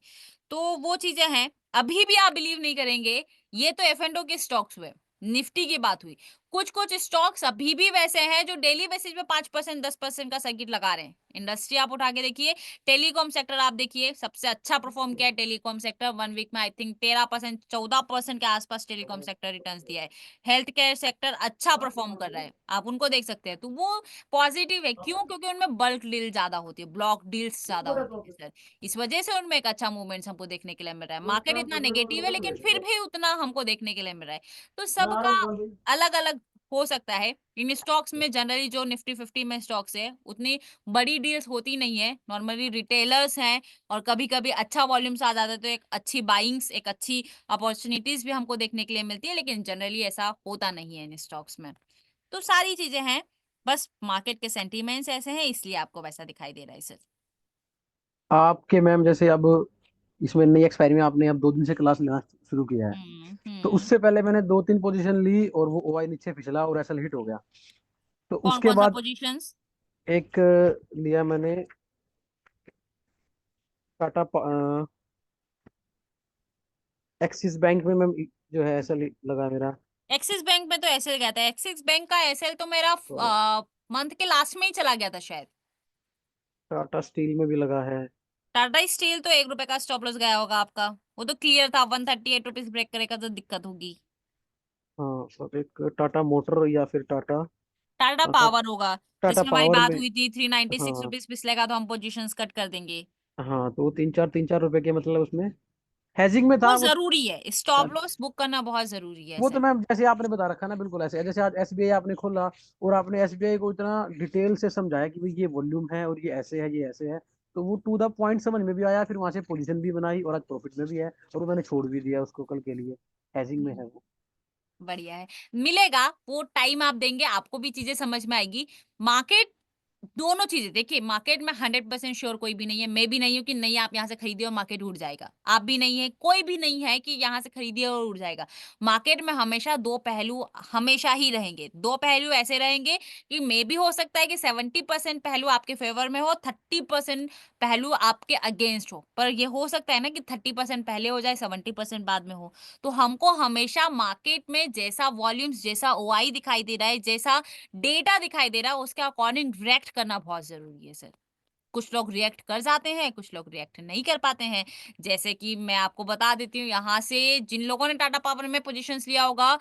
तो वो चीजें हैं। अभी भी आप बिलीव नहीं करेंगे, ये तो एफ एंड ओ के स्टॉक्स हुए, निफ्टी की बात हुई। कुछ कुछ स्टॉक्स अभी भी वैसे हैं जो डेली बेसिस पे 5% 10% का सर्किट लगा रहे हैं। इंडस्ट्री आप उठा के देखिए, टेलीकॉम सेक्टर आप देखिए, सबसे अच्छा परफॉर्म किया है टेलीकॉम सेक्टर। 1 वीक में आई थिंक 13% 14% के आसपास टेलीकॉम सेक्टर रिटर्न्स दिया है। हेल्थ केयर सेक्टर अच्छा परफॉर्म कर रहा है, आप उनको देख सकते हैं। तो वो पॉजिटिव है, क्यों? क्योंकि उनमें बल्क डील ज्यादा होती है, ब्लॉक डील्स ज्यादा होती है सर। इस वजह से उनमें एक अच्छा मूवमेंट हमको देखने के लिए मिल रहा है। मार्केट इतना नेगेटिव है, लेकिन फिर भी उतना हमको देखने के लिए मिल रहा है। तो सबका अलग अलग हो सकता है। इन स्टॉक्स में जनरली जो निफ्टी 50 में स्टॉक्स है, उतनी बड़ी डील्स होती नहीं है, नॉर्मली रिटेलर्स हैं, और कभी कभी अच्छा वॉल्यूम्स आ जाता है तो एक अच्छी बाइंग्स, एक अच्छी अपॉर्चुनिटीज भी हमको देखने के लिए मिलती है, लेकिन जनरली ऐसा होता नहीं है इन स्टॉक्स में। तो सारी चीजें हैं, बस मार्केट के सेंटीमेंट्स ऐसे हैं, इसलिए आपको वैसा दिखाई दे रहा है सर। आपके मैम जैसे अब इसमें नई एक्सपायरी में आपने अब 2 दिन से क्लास लेना शुरू किया है, तो हम्म। उससे पहले मैंने 2-3 पोजीशन ली और वो ओआई नीचे फिसला और एसएल हिट हो गया। तो कौन उसके कौन सा बाद पोजीशंस? एक लिया मैंने टाटा एक्सिस बैंक में मैम, जो है एसएल लगा मेरा। एक्सिस बैंक में तो एसएल गया था, एक्सिस बैंक का एसएल तो मेरा तो मंथ के लास्ट में ही चला गया था शायद। टाटा स्टील में भी लगा है। टाटा स्टील तो 1 रुपए का स्टॉप लॉस गया होगा आपका, वो तो क्लियर था, 138 रुपीज ब्रेक करेगा तो दिक्कत होगी। हाँ, और एक टाटा मोटर या फिर टाटा टाटा टाटा पावर होगा, टाटा जैसे हमारी पावर बात में। हुई थी, 396 हाँ। रुपीज पिछलेगा तो हम पोजीशंस कट कर देंगे। हाँ, तो वो 3-4 रुपए के मतलब उसमें हैजिंग में वो था वो। जरूरी है, स्टॉप लॉस बुक करना बहुत जरूरी है वो तो सर। मैम जैसे आपने बता रखा ना, बिल्कुल ऐसे है जैसे आज एसबीआई आपने खोला और आपने एसबीआई को इतना डिटेल से समझाया कि भाई ये वॉल्यूम है और ये ऐसे है, ये ऐसे है। तो वो टू द पॉइंट समझ में भी आया, फिर वहां से पोजीशन भी बनाई और आज प्रॉफिट में भी है, और वो मैंने छोड़ भी दिया उसको कल के लिए। हैजिंग में है वो। बढ़िया है, मिलेगा वो टाइम, आप देंगे आपको भी चीजें समझ में आएगी। मार्केट, दोनों चीजें देखिए, मार्केट में 100% श्योर कोई भी नहीं है, मैं भी नहीं हूं कि नहीं आप यहाँ से खरीदिए और मार्केट उड़ जाएगा, आप भी नहीं है, कोई भी नहीं है कि यहाँ से खरीदिए और उड़ जाएगा। मार्केट में हमेशा दो पहलू हमेशा ही रहेंगे, दो पहलू ऐसे रहेंगे कि मे भी हो सकता है कि 70% पहलू आपके फेवर में हो, 30% पहलू आपके अगेंस्ट हो, पर ये हो सकता है ना कि 30% पहले हो जाए, 70% बाद में हो। तो हमको हमेशा मार्केट में जैसा वॉल्यूम्स, जैसा ओआई दिखाई दे रहा है, जैसा डेटा दिखाई दे रहा है, उसके अकॉर्डिंग रिएक्ट करना बहुत जरूरी है सर। कुछ लोग रिएक्ट कर जाते हैं, कुछ लोग रिएक्ट नहीं कर पाते हैं। जैसे कि मैं आपको बता देती हूँ, यहाँ से जिन लोगों ने टाटा पावर में पोजीशंस लिया होगा,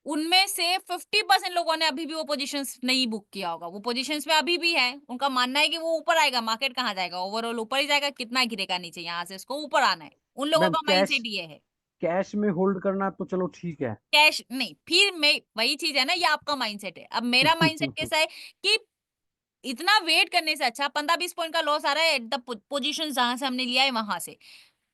उनमें से 50% लोगों ने अभी भी वो पोजीशंस नहीं बुक किया होगा, वो पोजीशंस में अभी भी है। उनका मानना है कि वो ऊपर आएगा, मार्केट कहाँ जाएगा, ओवरऑल ऊपर ही जाएगा, कितना गिरेगा नीचे, यहाँ से उसको ऊपर आना है। उन लोगों मैम का कैश माइंडसेट ये है। कैश में होल्ड करना तो चलो ठीक है। कैश नहीं, फिर मैं वही चीज है ना, ये आपका माइंडसेट है। अब मेरा माइंडसेट कैसा है कि इतना वेट करने से अच्छा 15-20 पॉइंट का लॉस आ रहा है एट द पोजीशन जहां से हमने लिया है वहां से,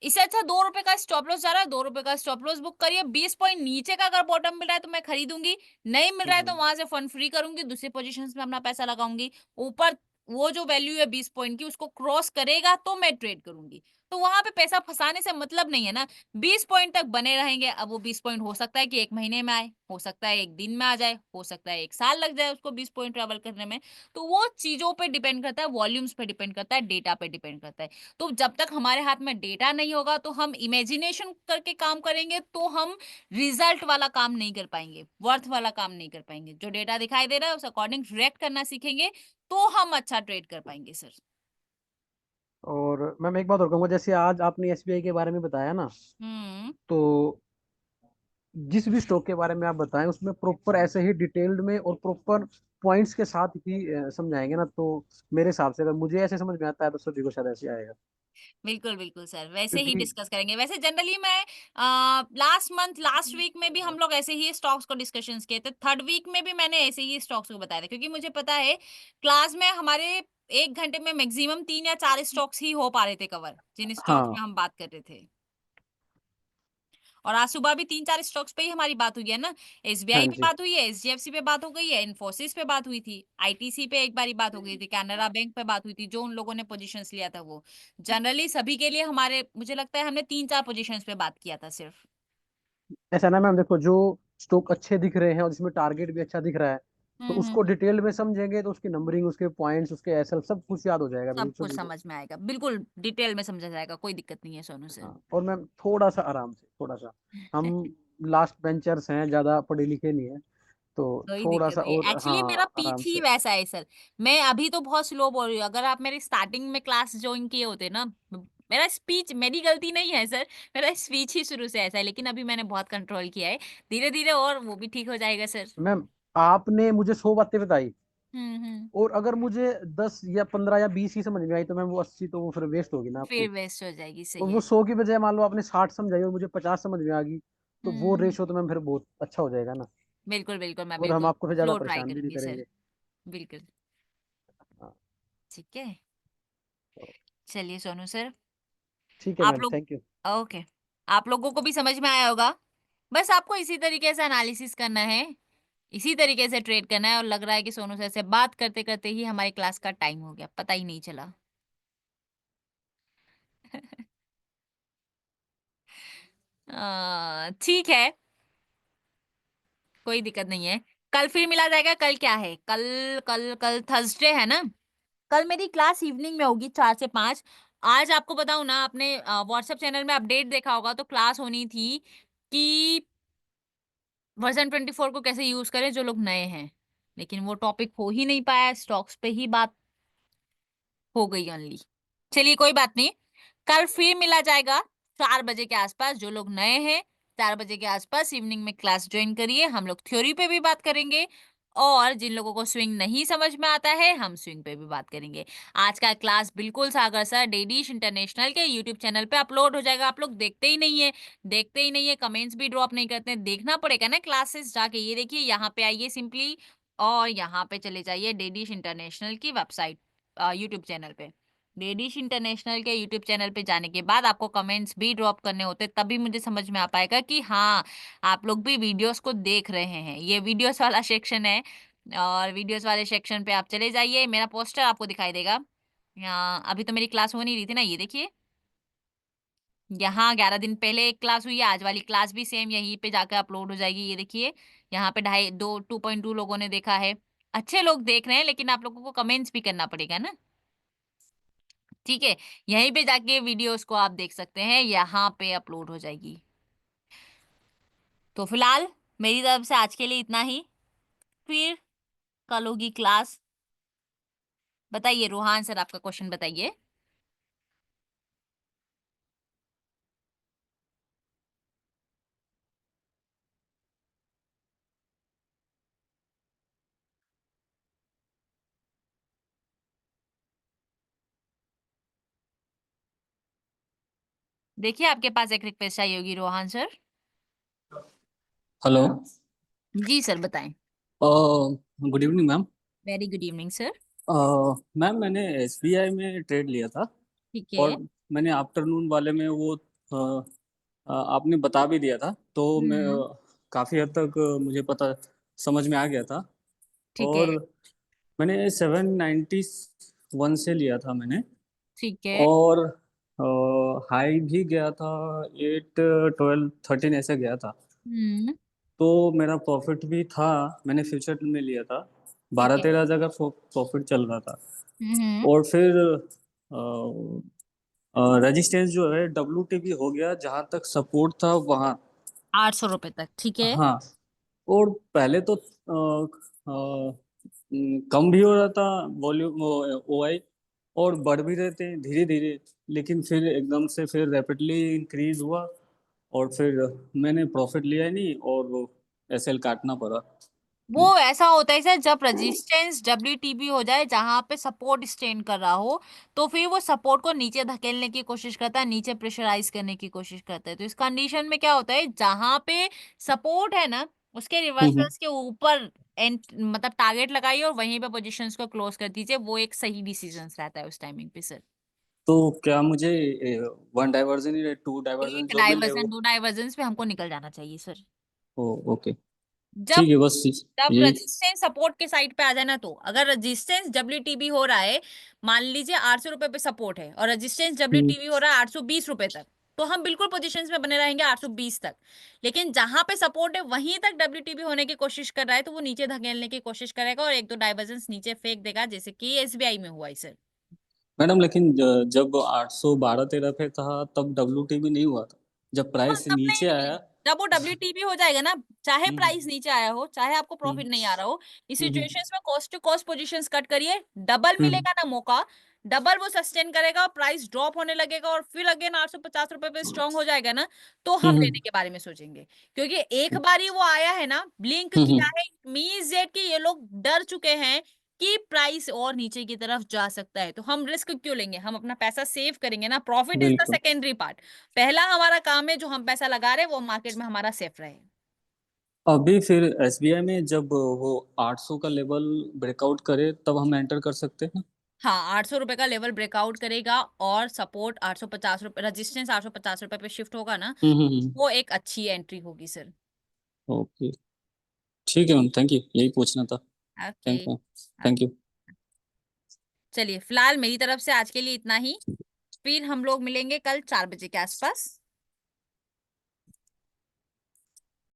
इससे अच्छा 2 रुपए का स्टॉप लॉस जा रहा है, 2 रुपए का स्टॉप लॉस बुक करिए। 20 पॉइंट नीचे का अगर बॉटम मिल रहा है तो मैं खरीदूंगी, नहीं मिल रहा है तो वहां से फंड फ्री करूंगी, दूसरी पोजीशंस में अपना पैसा लगाऊंगी। ऊपर वो जो वैल्यू है 20 पॉइंट की, उसको क्रॉस करेगा तो मैं ट्रेड करूंगी। तो वहां पे पैसा फंसाने से मतलब नहीं है ना, 20 पॉइंट तक बने रहेंगे। अब वो 20 पॉइंट हो सकता है कि 1 महीने में आए, हो सकता है 1 दिन में आ जाए, हो सकता है 1 साल लग जाए उसको 20 पॉइंट ट्रेवल करने में। तो वो चीजों पे डिपेंड करता है, वॉल्यूम्स पे डिपेंड करता है, डेटा पे डिपेंड करता है। तो जब तक हमारे हाथ में डेटा नहीं होगा, तो हम इमेजिनेशन करके काम करेंगे, तो हम रिजल्ट वाला काम नहीं कर पाएंगे, वर्थ वाला काम नहीं कर पाएंगे। जो डेटा दिखाई दे रहा है उस अकॉर्डिंग रिएक्ट करना सीखेंगे, तो हम अच्छा ट्रेड कर पाएंगे सर। और मैम एक बात और कहूंगा, जैसे आज आपने एसबीआई के बारे में बताया ना, हम्म। तो जिस भी स्टॉक के बारे में आप बताएं उसमें प्रॉपर ऐसे ही डिटेल्ड में और प्रॉपर पॉइंट्स के साथ ही समझाएंगे ना, तो मेरे हिसाब से अगर मुझे ऐसे समझ में आता है तो सभी को शायद ऐसे आएगा। बिल्कुल बिल्कुल सर, वैसे ही क्योंकि डिस्कस करेंगे। वैसे जनरली मैं लास्ट मंथ लास्ट वीक में भी हम लोग ऐसे ही स्टॉक्स को डिस्कशंस किए थे, थर्ड वीक में भी मैंने ऐसे ही स्टॉक्स को बताया था, क्योंकि मुझे पता है क्लास में हमारे एक घंटे में मैक्सिमम 3 या 4 स्टॉक्स ही हो पा रहे थे कवर, जिन स्टॉक्स हाँ में हम बात कर रहे थे। और आज सुबह भी 3-4 स्टॉक्स पे ही हमारी बात हुई है ना। हाँ एसबीआई पे जी। बात हुई है, एचडीएफसी पे बात हो गई है, इन्फोसिस पे बात हुई थी, आईटीसी पे एक बारी बात हो गई थी, कैनरा बैंक पे बात हुई थी, जो उन लोगों ने पोजीशंस लिया था वो। जनरली सभी के लिए हमारे, मुझे लगता है हमने 3-4 पोजीशंस पे बात किया था सिर्फ। ऐसा ना मैम, देखो जो स्टॉक अच्छे दिख रहे हैं और जिसमें टारगेट भी अच्छा दिख रहा है, तो उसको हम्म। डिटेल में समझेंगे तो उसकी नंबरिंग, उसके पॉइंट्स, उसके एसएल सब कुछ याद हो जाएगा, सब बिल्कुल कुछ बिल्कुल। समझ में आएगा, बिल्कुल डिटेल में समझा जाएगा, कोई दिक्कत नहीं है सोनू सर। हाँ, और मैम थोड़ा सा आराम से, थोड़ा सा, हम लास्ट बेंचर्स हैं, ज्यादा पढ़े लिखे नहीं है, तो कोई थोड़ा दिक्कत सा नहीं है, और, एक्चुअली मेरा हाँ पीच आराम ही से। वैसा है सर। मैं अभी तो बहुत स्लो बोल रही हूँ, अगर आप मेरी स्टार्टिंग में क्लास ज्वाइन किए होते ना, मेरा स्पीच, मेरी गलती नहीं है सर, मेरा स्पीच ही शुरू से ऐसा है, लेकिन अभी मैंने बहुत कंट्रोल किया है। धीरे धीरे और वो भी ठीक हो जाएगा सर। मैम आपने मुझे 100 बातें बताई, हम्म। और अगर मुझे 10 या 15 या 20 ही समझ में आई, तो मैम वो 80 तो वो फिर वेस्ट होगी ना फिर आपकी। वेस्ट हो जाएगी, और सही वो है। 100 की बजाय मान लो आपने 60 समझाई और मुझे 50 समझ में आ गई, तो वो हम्म। रेशो तो मैम फिर बहुत अच्छा हो जाएगा ना, बिल्कुल बिल्कुल, मैं और हम बिल्कुल आपको फिर ज्यादा स्लो ट्राई परेशान भी नहीं करूंगी सर। करेंगे। बिल्कुल। हाँ, ठीक है। तो चलिए सोनू सर, ठीक है आप मैम, लोग, थैंक यू। ओके, आप लोगों को भी समझ में आया होगा। बस आपको इसी तरीके से एनालिसिस करना है, इसी तरीके से ट्रेड करना है, और लग रहा है कि सोनू सर से बात करते करते ही हमारी क्लास का टाइम हो गया, पता ही नहीं चला। ठीक है, कोई दिक्कत नहीं है। कल फिर मिला जाएगा। कल क्या है, कल कल कल थर्सडे है ना। कल मेरी क्लास इवनिंग में होगी 4 से 5। आज आपको बताऊं ना, आपने व्हाट्सएप चैनल में अपडेट देखा होगा, तो क्लास होनी थी कि वर्जन 24 को कैसे यूज करें जो लोग नए हैं, लेकिन वो टॉपिक हो ही नहीं पाया, स्टॉक्स पे ही बात हो गई ओनली। चलिए कोई बात नहीं, कल फिर मिला जाएगा 4 बजे के आसपास। जो लोग नए हैं, 4 बजे के आसपास इवनिंग में क्लास ज्वाइन करिए, हम लोग थ्योरी पे भी बात करेंगे, और जिन लोगों को स्विंग नहीं समझ में आता है, हम स्विंग पे भी बात करेंगे। आज का क्लास बिल्कुल सागर सर डेडिश इंटरनेशनल के यूट्यूब चैनल पे अपलोड हो जाएगा। आप लोग देखते ही नहीं है, देखते ही नहीं है, कमेंट्स भी ड्रॉप नहीं करते हैं। देखना पड़ेगा ना क्लासेस जाके। ये देखिए, यहाँ पे आइए सिंपली, और यहाँ पे चले जाइए डेडिश इंटरनेशनल की वेबसाइट, यूट्यूब चैनल पे। डेडिश इंटरनेशनल के यूट्यूब चैनल पे जाने के बाद आपको कमेंट्स भी ड्रॉप करने होते, तभी मुझे समझ में आ पाएगा कि हाँ, आप लोग भी वीडियोस को देख रहे हैं। ये वीडियोस वाला सेक्शन है, और वीडियोस वाले सेक्शन पे आप चले जाइए, मेरा पोस्टर आपको दिखाई देगा। यहाँ अभी तो मेरी क्लास हो नहीं रही थी ना, ये देखिए, यहाँ 11 दिन पहले एक क्लास हुई है, आज वाली क्लास भी सेम यहीं पे जाकर अपलोड हो जाएगी। ये देखिए, यहाँ पे 2.2 लोगों ने देखा है। अच्छे लोग देख रहे हैं, लेकिन आप लोगों को कमेंट्स भी करना पड़ेगा ना। ठीक है, यहीं पे जाके वीडियोस को आप देख सकते हैं, यहाँ पे अपलोड हो जाएगी। तो फिलहाल मेरी तरफ से आज के लिए इतना ही, फिर कल होगी क्लास। बताइए रोहान सर, आपका क्वेश्चन बताइए। देखिए, आपके पास एक रिक्वेस्ट आई होगी रोहान सर। हेलो। जी सर, बताएं। Good evening ma'am. Very good evening sir. Ma'am मैंने एसबीआई में ट्रेड लिया था, ठीक और है। मैंने आफ्टरनून वाले में वो आपने बता भी दिया था, तो मैं हम्म। काफ़ी हद तक मुझे पता समझ में आ गया था। ठीक है। और मैंने 791 से लिया था मैंने, ठीक है। और हाई भी गया था, 8, 12, 13 ऐसे गया था। हम्म। तो मेरा प्रॉफिट भी था, मैंने फ्यूचर में लिया था, ठीक बारह है। तेरह हज़ार का प्रॉफिट चल रहा था। हम्म। और फिर रेजिस्टेंस जो है WTB हो गया, जहाँ तक सपोर्ट था वहाँ। 800 रुपए तक, ठीक है। हाँ, और पहले तो कम भी हो रहा था वॉल्यूम OI, और बढ़ भी रहे थे धीरे धीरे, लेकिन फिर एकदम से फिर रैपिडली इंक्रीज हुआ, और फिर मैंने प्रॉफिट लिया ही नहीं, और वो SL काटना पड़ा। वो ऐसा होता है सर, जब रेजिस्टेंस WTB हो जाए, जहां पे सपोर्ट स्टैंड कर रहा हो, तो फिर वो सपोर्ट को नीचे धकेलने की कोशिश करता है, नीचे प्रेशराइज करने की कोशिश करता है। तो इस कंडीशन में क्या होता है, जहां पे सपोर्ट है ना, उसके हम्म, रिवर्सल्स के ऊपर मतलब टारगेट लगाइए और वहीं पे पोजीशंस को क्लोज कर दीजिए, वो एक सही डिसीजन रहता है उस टाइमिंग पे सर। तो क्या मुझे वन डाइवर्जन या टू डाइवर्जन एक जो भी ले वो? डाइवर्जन 2 डाइवर्जन पे हमको निकल जाना चाहिए सर। ओ, ओके, जब ठीक है, बस जब यही। रेजिस्टेंस सपोर्ट के साइड पे आ जाए ना, तो अगर रेजिस्टेंस डब्ल्यूटीबी हो रहा है, मान लीजिए 800 रुपए पे सपोर्ट है और रेजिस्टेंस हम्म, डब्ल्यूटीबी हो रहा है 820 रुपए तक, तो हम बिल्कुल पोजीशंस में बने रहेंगे 820 तक। लेकिन जहां पे सपोर्ट है वहीं तक डब्ल्यूटीबी होने की कोशिश कर रहा है, तो वो नीचे धकेलने की कोशिश करेगा और एक दो डाइवर्जेंस नीचे फेंक देगा, जैसे कि एसबीआई में हुआ इसे। मैडम, लेकिन जब 812-13 पे था तब WTB नहीं हुआ था, जब प्राइस तब नीचे नहीं, आया। जब वो डब्ल्यूटीबी हो जाएगा ना, चाहे हम्म, प्राइस नीचे आया हो, चाहे आपको हम्म, प्रॉफिट नहीं आ रहा हो, इस हम्म, सिचुएशंस में cost to cost positions cut करिए, डबल हम्म, मिलेगा ना मौका, डबल वो सस्टेन करेगा और प्राइस ड्रॉप होने लगेगा और फिर अगेन 850 रुपए पे स्ट्रांग हो जाएगा ना, तो हम हम्म, लेने के बारे में सोचेंगे। क्योंकि एक बार ही वो आया है ना, ब्लिंक हम्म, किया है, मींस दैट कि ये लोग डर चुके हैं कि प्राइस और नीचे की तरफ जा सकता है, तो हम रिस्क क्यों लेंगे, हम अपना पैसा सेव करेंगे ना, प्रॉफिट इज द बिल्कुल। Secondary part. पहला हमारा काम है जो हम पैसा लगा रहे हैं वो मार्केट में हमारा सेफ रहे। अभी फिर SBI में जब वो 800 का लेवल ब्रेकआउट करे तब हम एंटर कर सकते हैं? हाँ, 800 रुपए का लेवल ब्रेकआउट करेगा और सपोर्ट 850 रुपए, रजिस्टेंस 850 रुपए पे शिफ्ट होगा ना, हम्म, हम्म, हम्म। वो एक अच्छी एंट्री होगी सर। ओके, ठीक है मैम, थैंक यू, यही पूछना था। Okay. Thank you. Thank you. चलिए, फिलहाल मेरी तरफ से आज के लिए इतना ही। फिर हम लोग मिलेंगे कल 4 बजे के आसपास।